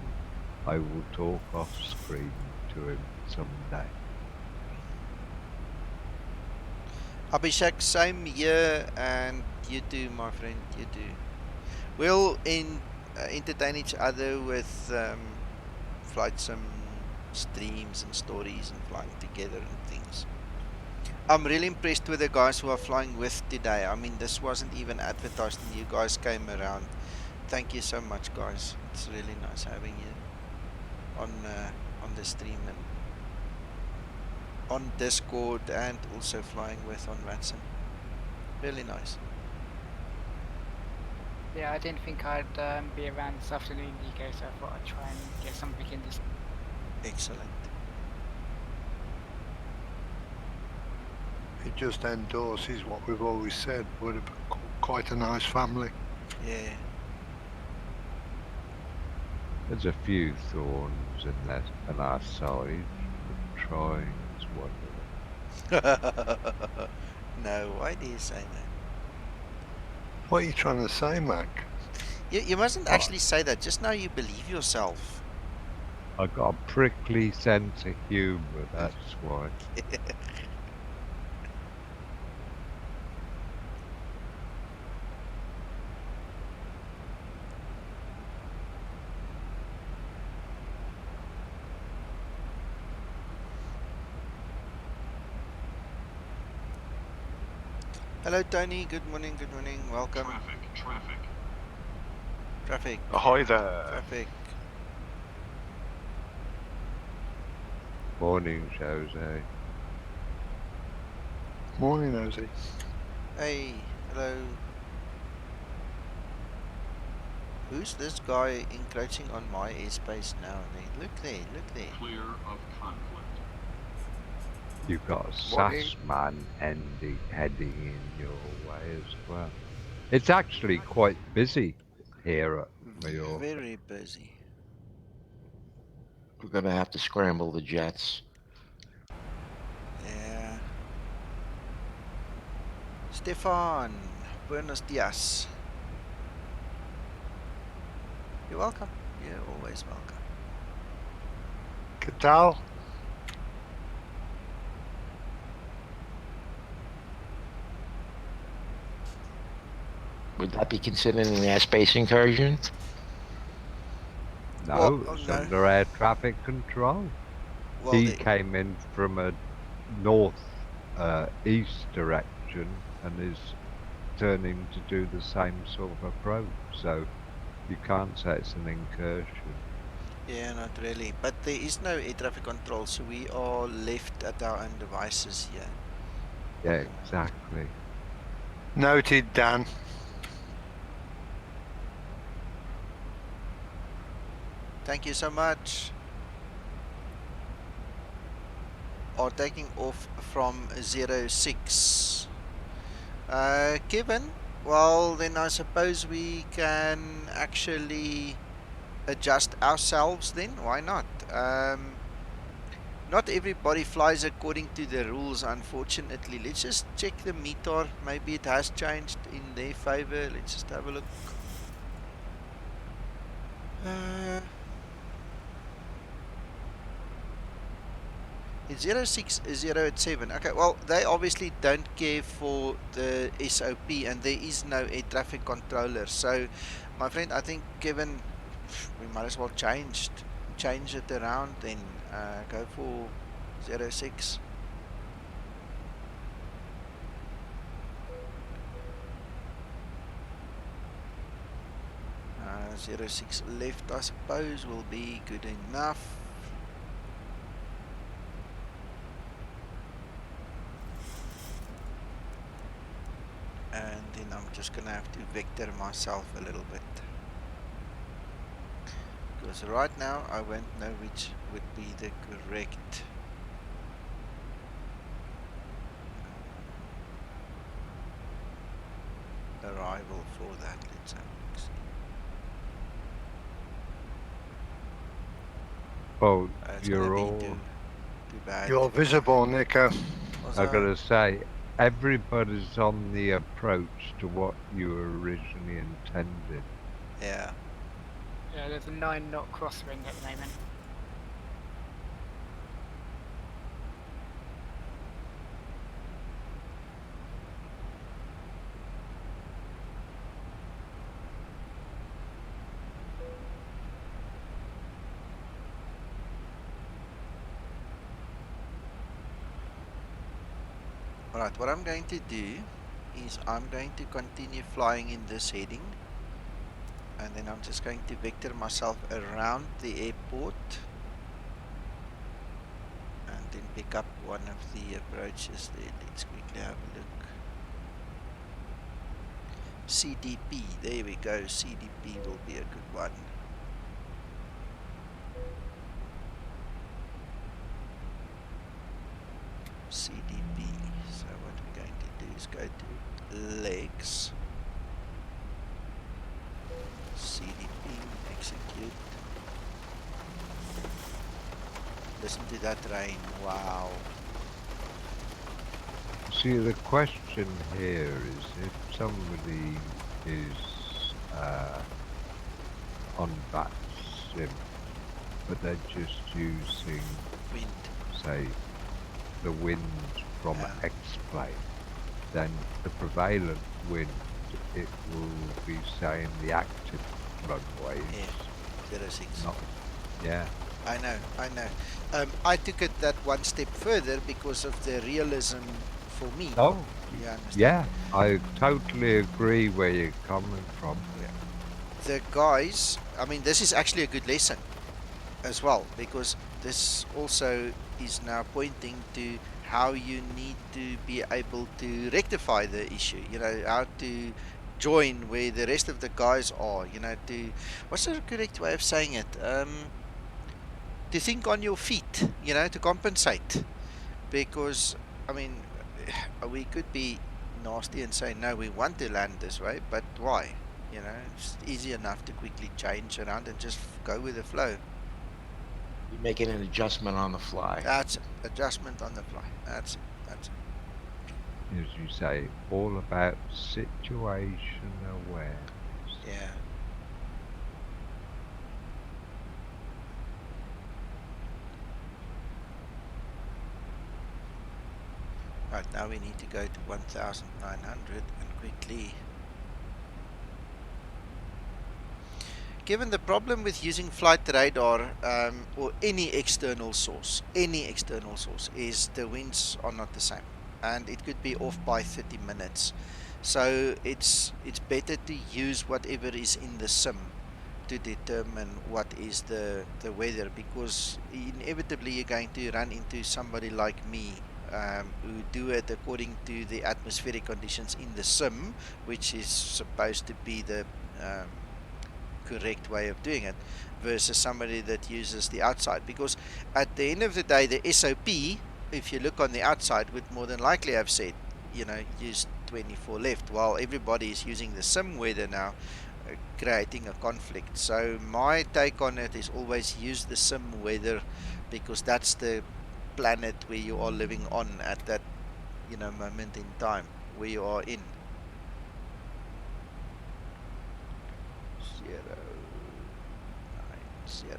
I will talk off screen to him someday. Abhishek, same here, and you too, my friend. You too. We'll entertain each other with flight sim streams and stories and flying together and things. I'm really impressed with the guys who are flying with today. I mean, this wasn't even advertised, and you guys came around. Thank you so much, guys. It's really nice having you on the stream and on Discord, and also flying with on Watson. Really nice. Yeah, I didn't think I'd be around this afternoon, Nico, so I thought I'd try and get something in this. Excellent. It just endorses what we've always said. We're quite a nice family. Yeah. There's a few thorns in our side, but trying is one of them. No, why do you say that? What are you trying to say, Mac? You mustn't actually say that. Just now you believe yourself. I got a prickly sense of humour, that's why. Hello, Tony. Good morning. Good morning. Welcome. Traffic. Ahoy there. Traffic. Morning, Jose. Morning, Ozzy. Hey, hello. Who's this guy encroaching on my airspace now? Look there, look there. Clear of conflict. You've got a SAS man heading in your way as well. It's actually quite busy here at Mallorca. Very busy. We're going to have to scramble the jets. Yeah. Stefan, buenos dias. You're welcome. You're always welcome. ¿Qué tal? Would that be considered an airspace incursion? No, it's under air traffic control. Well, he came in from a north east direction and is turning to do the same sort of approach. So you can't say it's an incursion. Yeah, not really. But there is no air traffic control, so we are left at our own devices here. Yeah, exactly. Noted, Dan. Thank you so much. Are taking off from 06. Kevin, well then I suppose we can actually adjust ourselves then. Why not? Not everybody flies according to the rules, unfortunately. Let's just check the meter. Maybe it has changed in their favor. Let's just have a look. It's 0607. Okay, well, they obviously don't care for the SOP and there is no air traffic controller. So, my friend, I think Kevin, we might as well change it around then. Go for 06. 06 left, I suppose, will be good enough. And then I'm just gonna have to vector myself a little bit, because right now I won't know which would be the correct arrival for that. Let's have a look. Well, It's gonna you're be all. too bad. You're visible, Nico. I gotta say, everybody's on the approach to what you originally intended. Yeah. Yeah, there's a 9-knot crosswind at the moment. Alright, what I'm going to do is I'm going to continue flying in this heading, and then I'm just going to vector myself around the airport and then pick up one of the approaches there. Let's quickly have a look. CDP, there we go. CDP will be a good one. CDP. So what we're going to do is go to legs, CDP, execute. Listen to that rain. Wow. See, the question here is if somebody is on that sim, but they're just using wind, say, the wind from X-plane, then the prevalent wind, it will be saying the active runways. Yeah, 06. Not, yeah. I know. I took it that one step further because of the realism for me. Oh, you understand? yeah, I totally agree where you're coming from. Yeah. The guys, I mean, this is actually a good lesson as well, because this also is now pointing to how you need to be able to rectify the issue, how to join where the rest of the guys are, what's the correct way of saying it? To think on your feet, to compensate. Because, I mean, we could be nasty and say, no, we want to land this way, but why? It's easy enough to quickly change around and just go with the flow. You're making an adjustment on the fly. That's it. Adjustment on the fly. That's it. As you say, all about situation awareness. Yeah. Right, now we need to go to 1,900 and quickly. Given the problem with using flight radar or any external source is the winds are not the same, and it could be off by 30 minutes. So it's better to use whatever is in the sim to determine what is the weather, because inevitably you're going to run into somebody like me who do it according to the atmospheric conditions in the sim, which is supposed to be the correct way of doing it, versus somebody that uses the outside. Because at the end of the day, the SOP, if you look on the outside, would more than likely have said, use 24 left, while everybody is using the sim weather now, creating a conflict. So my take on it is always use the sim weather, because that's the planet where you are living on at that moment in time where you are in. 090.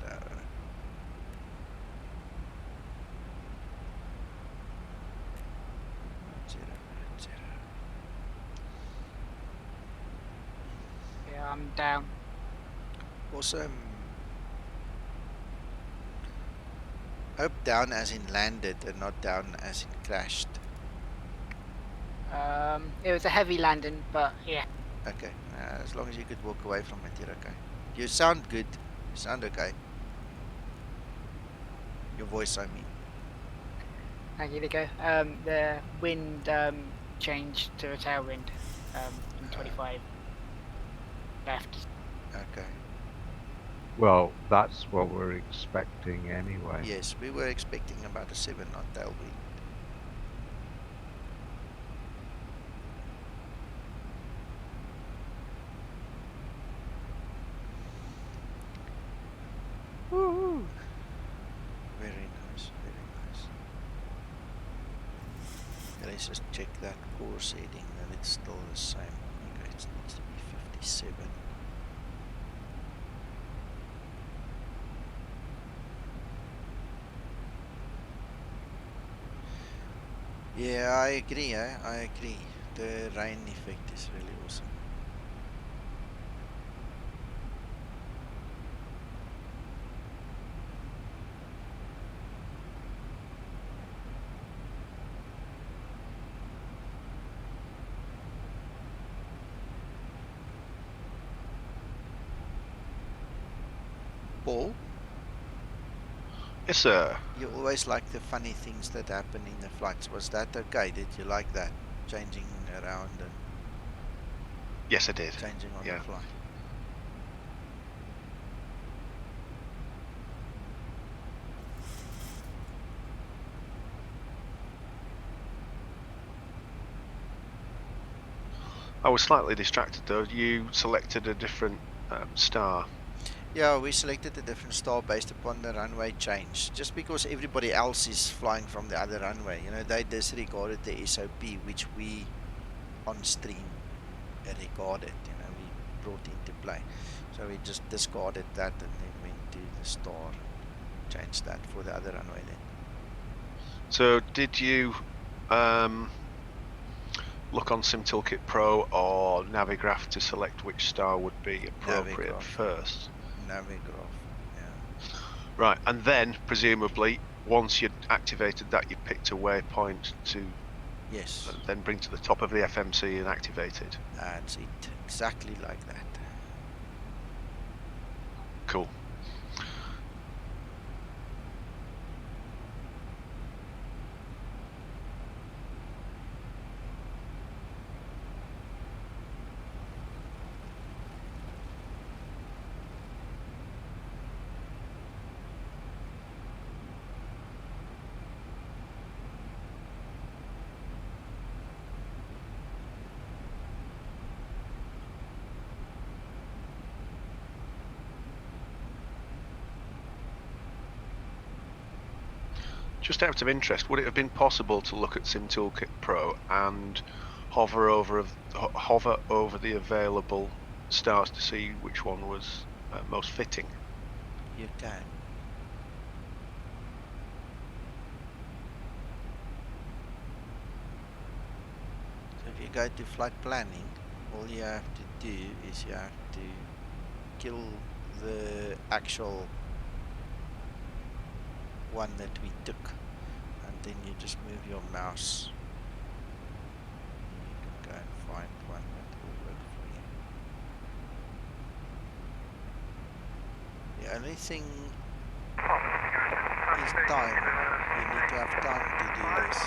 Yeah, I'm down. Awesome. Hope down as in landed and not down as in crashed. It was a heavy landing, but yeah. Okay, as long as you could walk away from it, you're okay. You sound good. You sound okay. Your voice, I mean. Here we go. The wind changed to a tailwind in 25 left. Okay. Well, that's what we're expecting anyway. Yes, we were expecting about a 7-knot tailwind. Woohoo! Very nice, very nice. Let's just check that course heading that it's still the same. Okay, it needs to be 57. Yeah, I agree, I agree. The rain effect is really awesome. Paul? Yes, sir. You always like the funny things that happen in the flights. Was that okay? Did you like that? Changing around and Yes, I did. changing on Yeah. the fly. I was slightly distracted though. You selected a different star. Yeah, we selected a different star based upon the runway change. Just because everybody else is flying from the other runway. You know, they disregarded the SOP, which we on stream regarded. You know, we brought into play. So we just discarded that and then went to the star and changed that for the other runway then. So did you look on SimToolkit Pro or Navigraph to select which star would be appropriate Navigraph. first? Navigraph, yeah. Right, and then presumably once you'd activated that, you picked a waypoint to Yes. then bring to the top of the FMC and activate it. That's it. Exactly like that. Cool. Just out of interest, would it have been possible to look at SimToolkit Pro and hover over the available stars to see which one was most fitting? You can. So if you go to flight planning, all you have to do is you have to kill the actual one that we took, and then you just move your mouse. You can go and find one that will work for you. The only thing is time. You need to have time to do this.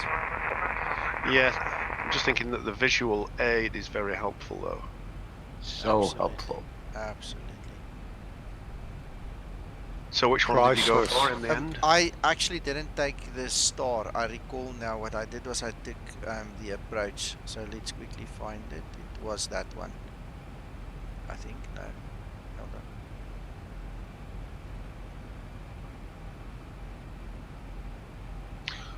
Yeah, I'm just thinking that the visual aid is very helpful though. So Absolutely. helpful. Absolutely. So which one did you go Priceless. for in the end? I actually didn't take the star. I recall now what I did was I took the approach. So let's quickly find it. It was that one. I think. No. Hold on.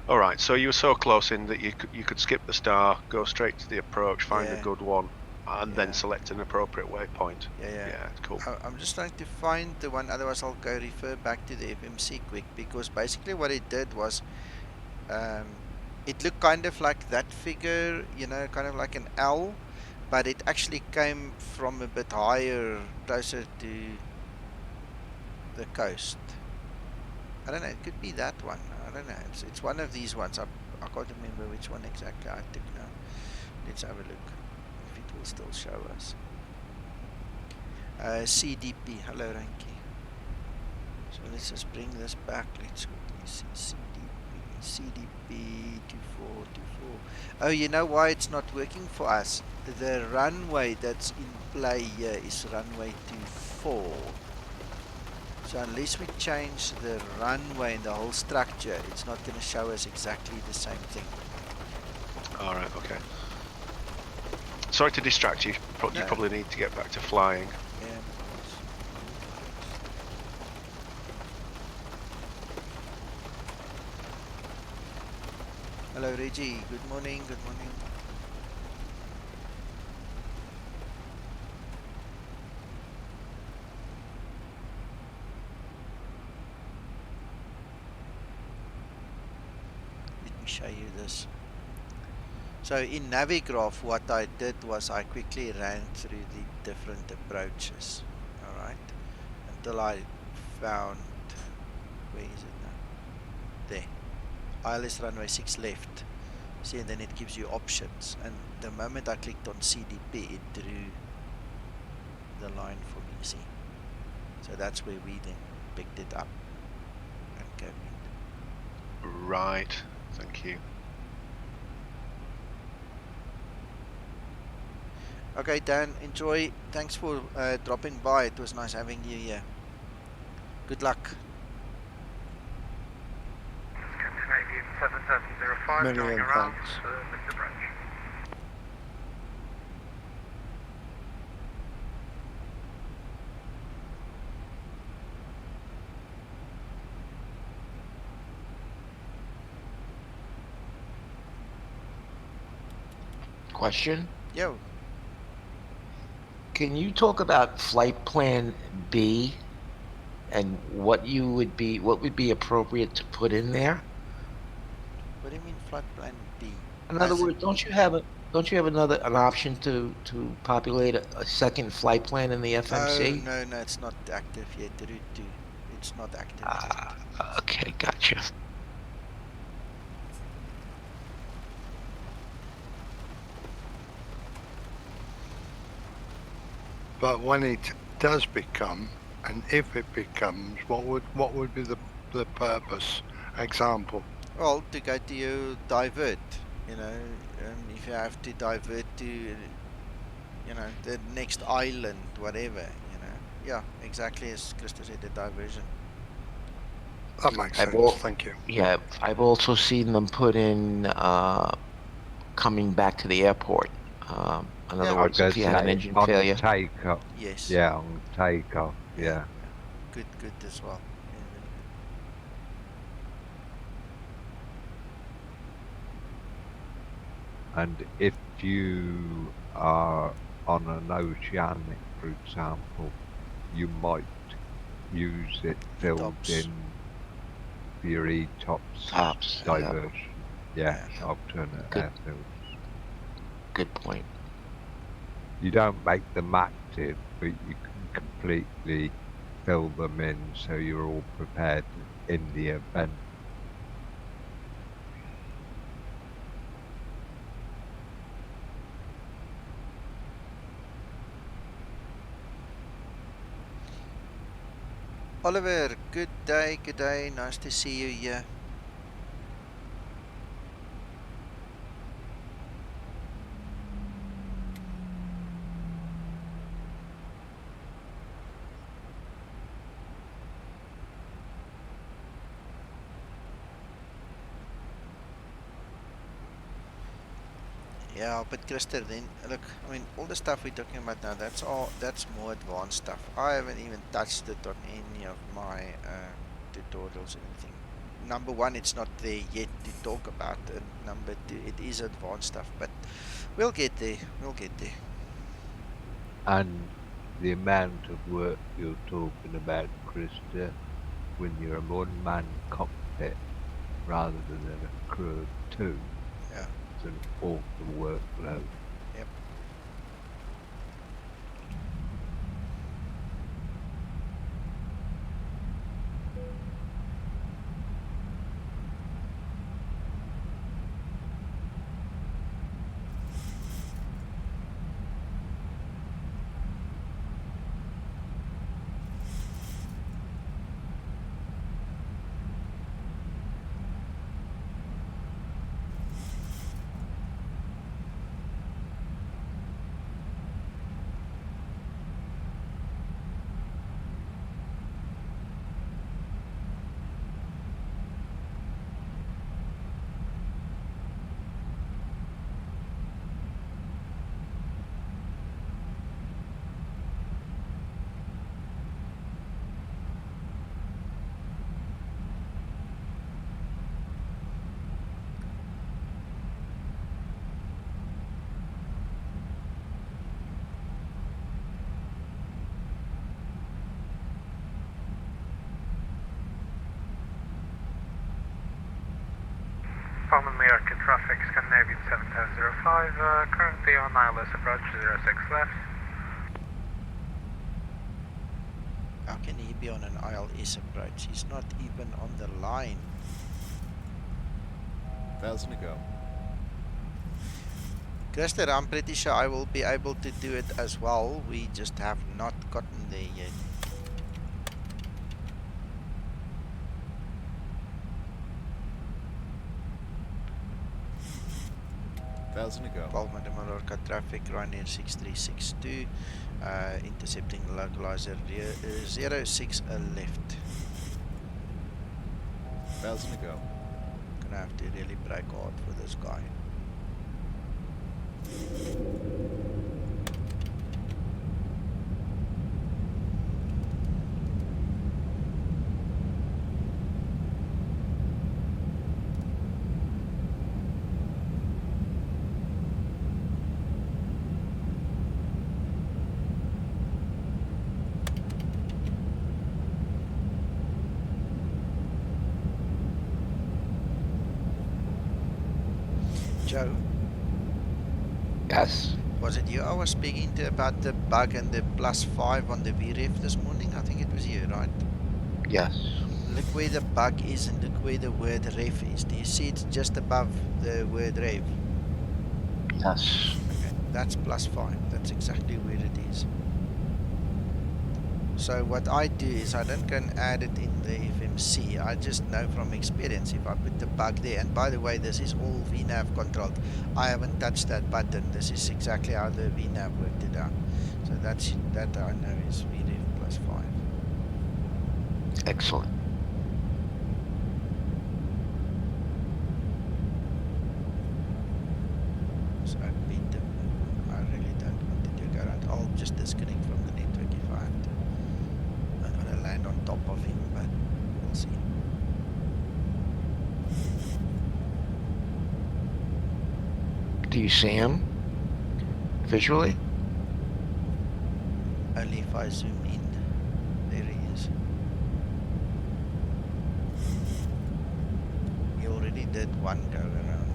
All right, so you were so close in that you could skip the star, go straight to the approach, find a Yeah. good one, and then Yeah. select an appropriate waypoint. Yeah. Yeah, cool. I'm just trying to find the one. Otherwise, I'll go refer back to the FMC quick, because basically what it did was it looked kind of like that figure, you know, kind of like an L, but it actually came from a bit higher, closer to the coast. I don't know. It could be that one. I don't know. It's one of these ones. I can't remember which one exactly I took now. Let's have a look if it will still show us. CDP. Hello, Ranky. So let's just bring this back. Let's quickly see CDP 2424. Oh, you know why it's not working for us? The runway that's in play here is runway 24. So unless we change the runway and the whole structure, it's not going to show us exactly the same thing. All right, okay. Sorry to distract you. You No. probably need to get back to flying. Yeah, of course. Hello, Reggie. Good morning. Good morning. Let me show you this. So in Navigraph, what I did was I quickly ran through the different approaches, all right, until I found, where is it now? There, ILS runway 6 left. See, and then it gives you options. And the moment I clicked on CDP, it drew the line for me, see. So that's where we then picked it up and came in. Right, thank you. Okay, Dan, enjoy. Thanks for dropping by. It was nice having you here. Good luck. Canadian 7705, Many going around thanks. Mr. Branch. Question? Yo. Can you talk about flight plan B and what would be appropriate to put in there? What do you mean flight plan B? In other words, don't you have an option to populate a second flight plan in the Oh, FMC? no, it's not active yet. Route 2. It's not active yet. Okay, gotcha. But when it does become, and if it becomes, what would be the purpose? Example. Well, to go to your divert, you know, if you have to divert to, you know, the next island, whatever, you know. Yeah, exactly as Krista said, the diversion. That makes sense. Thank you. Yeah, I've also seen them put in coming back to the airport. In other I was words, going if to you had an say engine on failure. takeoff. Yes. Yeah, on takeoff. Yeah. Good as well. Yeah, very good. And if you are on an oceanic, for example, you might use it filled ETOPS. in for your ETOPS Tops, yeah. diversion. Yeah, alternate Good. airfields. Good point. You don't make them active, but you can completely fill them in so you're all prepared in the event. Oliver, good day. Nice to see you here. Yeah, but Krista, then look, I mean, all the stuff we're talking about now, that's more advanced stuff. I haven't even touched it on any of my tutorials or anything. Number one, it's not there yet to talk about, and number two, it is advanced stuff, but we'll get there. And the amount of work you're talking about, Krista, when you're a one-man cockpit rather than a crew of two, Yeah. it's an awful workload. Yep. Palma, Mallorca traffic, Scandinavian 7705, currently on ILS approach 06 left. How can he be on an ILS approach? He's not even on the line. 1,000 to go. Christer, I'm pretty sure I will be able to do it as well. We just have not gotten there yet. Thousand to go. Palma de Mallorca traffic, Ryanair 6362, intercepting localizer 06 left. 1,000 to go. Gonna have to really break hard for this guy. Joe? Yes. Was it you I was speaking to about the bug and the +5 on the VREF this morning? I think it was you, right? Yes. Look where the bug is and look where the word ref is. Do you see it's just above the word ref? Yes. Okay, that's +5. That's exactly where it is. So what I do is I don't go and add it in the FMC. I just know from experience if I put the bug there. And by the way, this is all VNAV controlled. I haven't touched that button. This is exactly how the VNAV worked it out. So that I know is VREF +5. Excellent. So I beat them. I really don't want to do go around. I'll just disconnect from the network if I have to. I'm gonna land on top of him, but we'll see. Do you see him visually? Only if I zoom in. There he is. He already did one go around.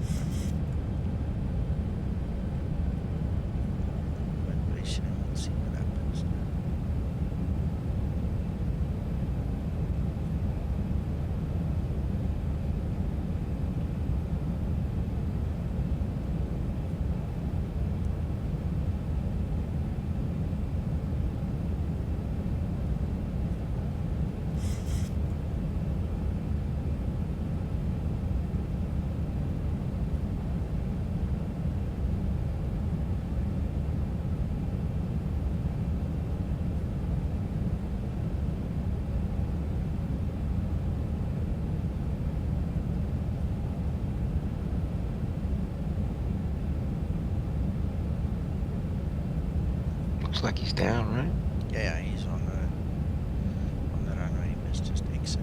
But pressure him and see what happens. Looks like he's down, right? Yeah, he's on the runway. He must just exit.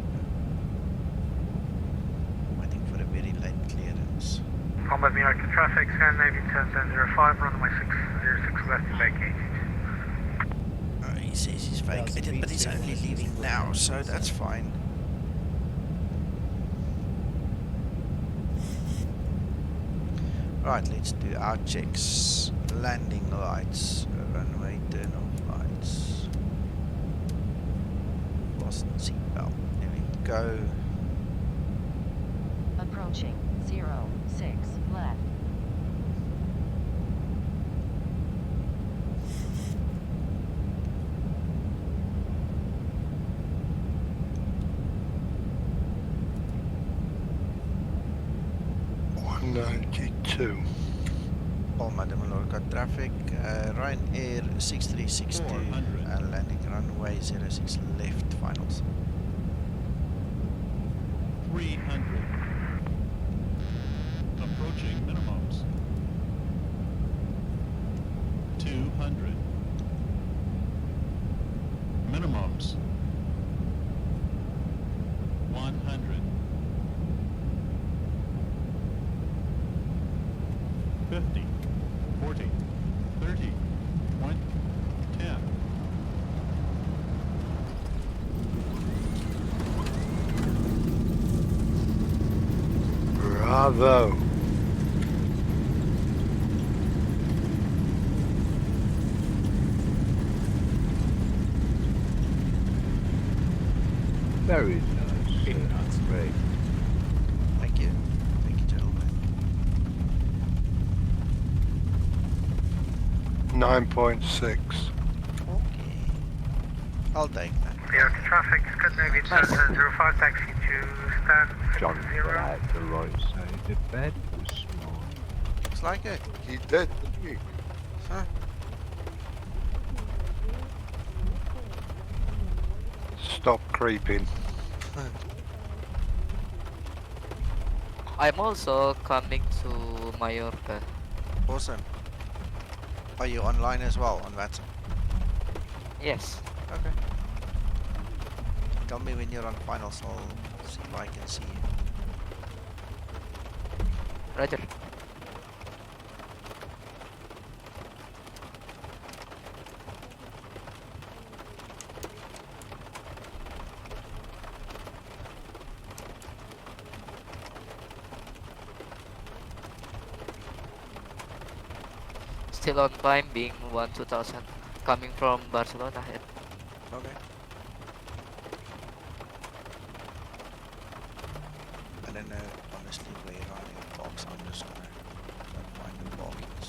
Waiting for a very late clearance. Palma, Mallorca traffic, Scandinavian 7705, runway 606 left to vacate. He says he's vacated, but he's only leaving now, so that's fine. Right, let's do our checks. Landing lights, runway turn off lights. Fasten seatbelt. There we go. Approaching 06 left. Palma de Mallorca traffic, Ryanair 6362, landing runway 06 left, finals. 300. Approaching minimums. 200. Minimums. 100. 50. 40. 30. 20. 10. Bravo. Very nice. Eight knots. Great. Thank you. Thank you, gentlemen. 9.6. Okay. I'll take that. Clear to traffic, Scandinavia Delta 05 taxi to stand John 70. got out the right side of bed this morning. Looks like it. He did, didn't he? Huh? Stop creeping. I'm also coming to Mallorca. Awesome. Are you online as well on WhatsApp? Yes. Okay. Tell me when you're on finals, I'll see if I can see you. Roger. Still on time, being 1-2000, coming from Barcelona. Okay. I don't know honestly where I am parks. I'm just gonna try and find the parkings.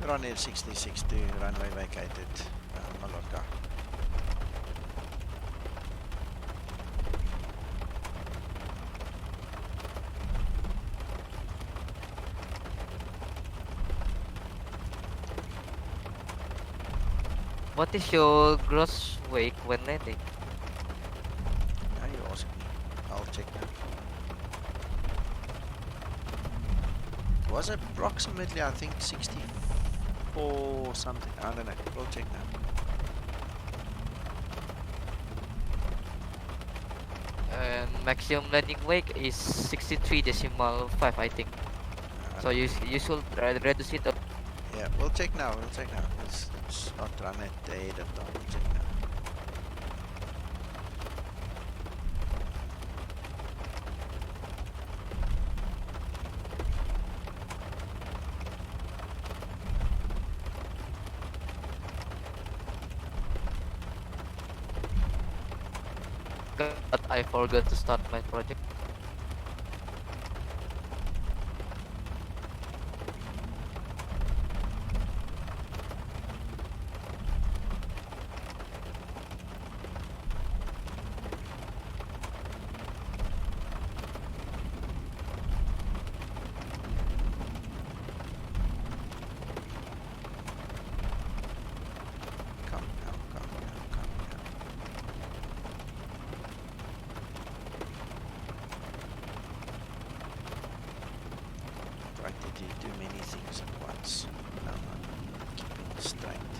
We're on F66 to runway vacated, Mallorca. What is your gross weight when landing? Now you ask me. I'll check now. It was approximately, I think, 64 something. I don't know. We'll check now. And maximum landing weight is 63.5, I think. So you should reduce it. Yeah, we'll check now. We'll check now. Let's not run it ahead of time. We'll check now. But I forgot to start my project. Come now, come now, come now. Try to do too many things at once. No, I'm keeping straight.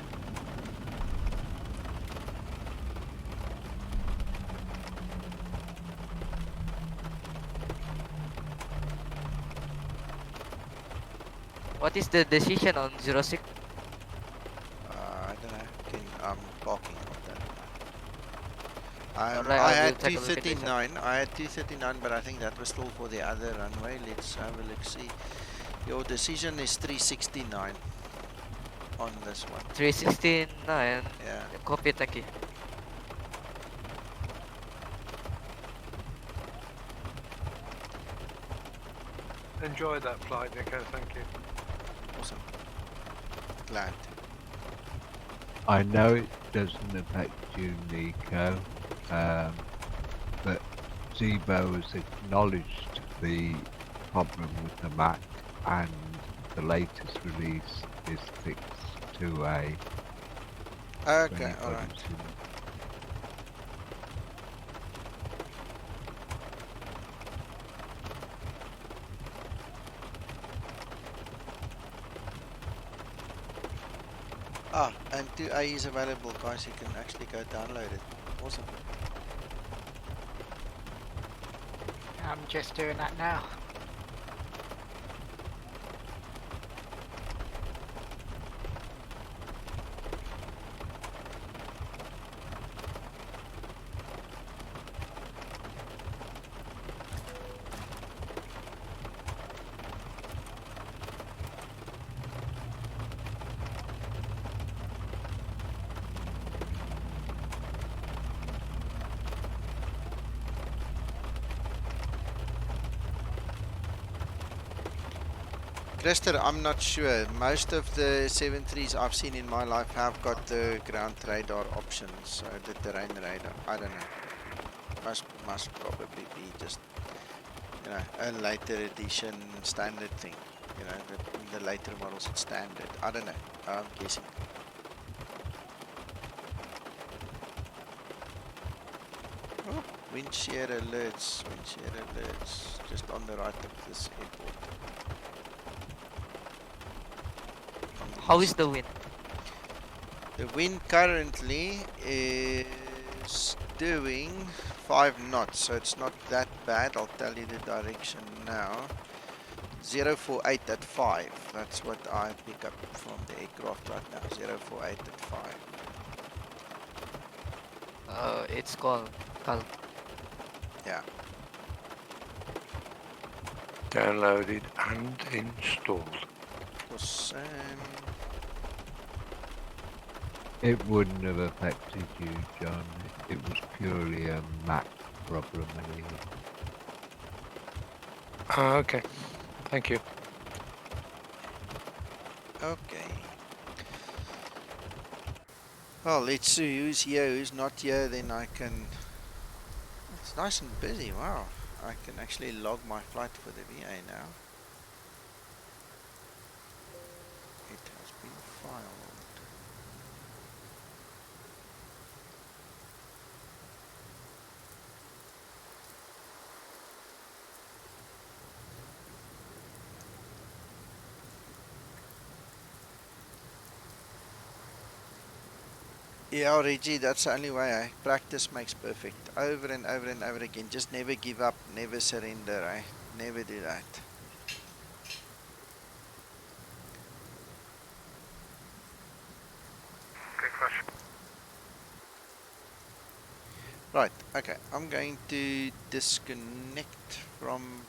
What is the decision on 06? I don't know. I'm parking on that. Alright, I I will had take a look at this. 239. I had 239, but I think that was still for the other runway. Let's have a look. See, your decision is 369 on this one. 369. Yeah. Copy, thank you. Enjoy that flight, Nico. Thank you. Awesome. Glad. I know it doesn't affect you, Nico, but Zibo has acknowledged the problem with the Mac, and the latest release is fixed to a. Okay, alright. Ah, and 2A is available, guys. You can actually go download it. Awesome. I'm just doing that now. Krister, I'm not sure. Most of the 7.3s I've seen in my life have got the ground radar options, so the terrain radar. I don't know. Must probably be just, you know, a later edition standard thing. You know, the later models it's standard. I don't know. I'm guessing. Oh, wind shear alerts. Wind shear alerts. Just on the right of this airport. On the How is east. the wind? The wind currently is doing 5 knots, so it's not that bad. I'll tell you the direction now. 048 at 5. That's what I pick up from the aircraft right now. 048 at 5. It's called calm. Yeah. Downloaded and installed. It wouldn't have affected you, John. It was purely a Mac problem anyway. Okay. Thank you. Okay. Well, let's see who's here, who's not here, then I can... It's nice and busy, wow. I can actually log my flight for the VA now. It has been filed. Yeah, Reggie, that's the only way. Practice makes perfect. Over and over and over again. Just never give up, never surrender. Never do that. Good question. Right, okay. I'm going to disconnect from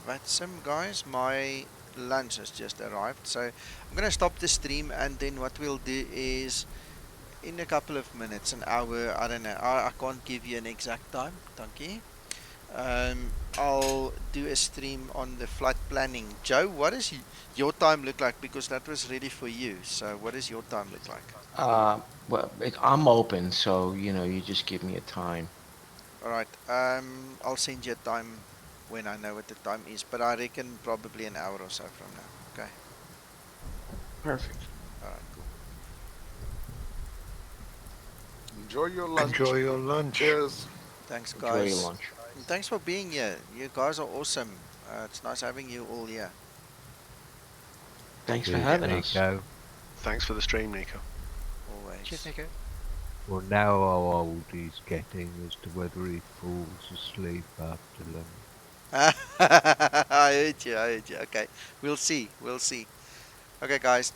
VATSIM, guys. My lunch has just arrived. So I'm going to stop the stream, and then what we'll do is in a couple of minutes, an hour, I don't know. I can't give you an exact time. Thank you. I'll do a stream on the flight planning. Joe, what does your time look like? Because that was ready for you. So what does your time look like? Well, I'm open, so you just give me a time. All right. I'll send you a time when I know what the time is, but I reckon probably an hour or so from now. Okay. Perfect. All right. Cool. Enjoy your lunch. Enjoy your lunch. Cheers. Thanks, Enjoy your guys. lunch. And thanks for being here. You guys are awesome. It's nice having you all here. Thanks for Cheers, having us. Nico. Thanks for the stream, Nico. Always. Cheers, Nico. Well, now how old he's getting as to whether he falls asleep after lunch. I heard you. I heard you. Okay. We'll see. We'll see. Okay, guys.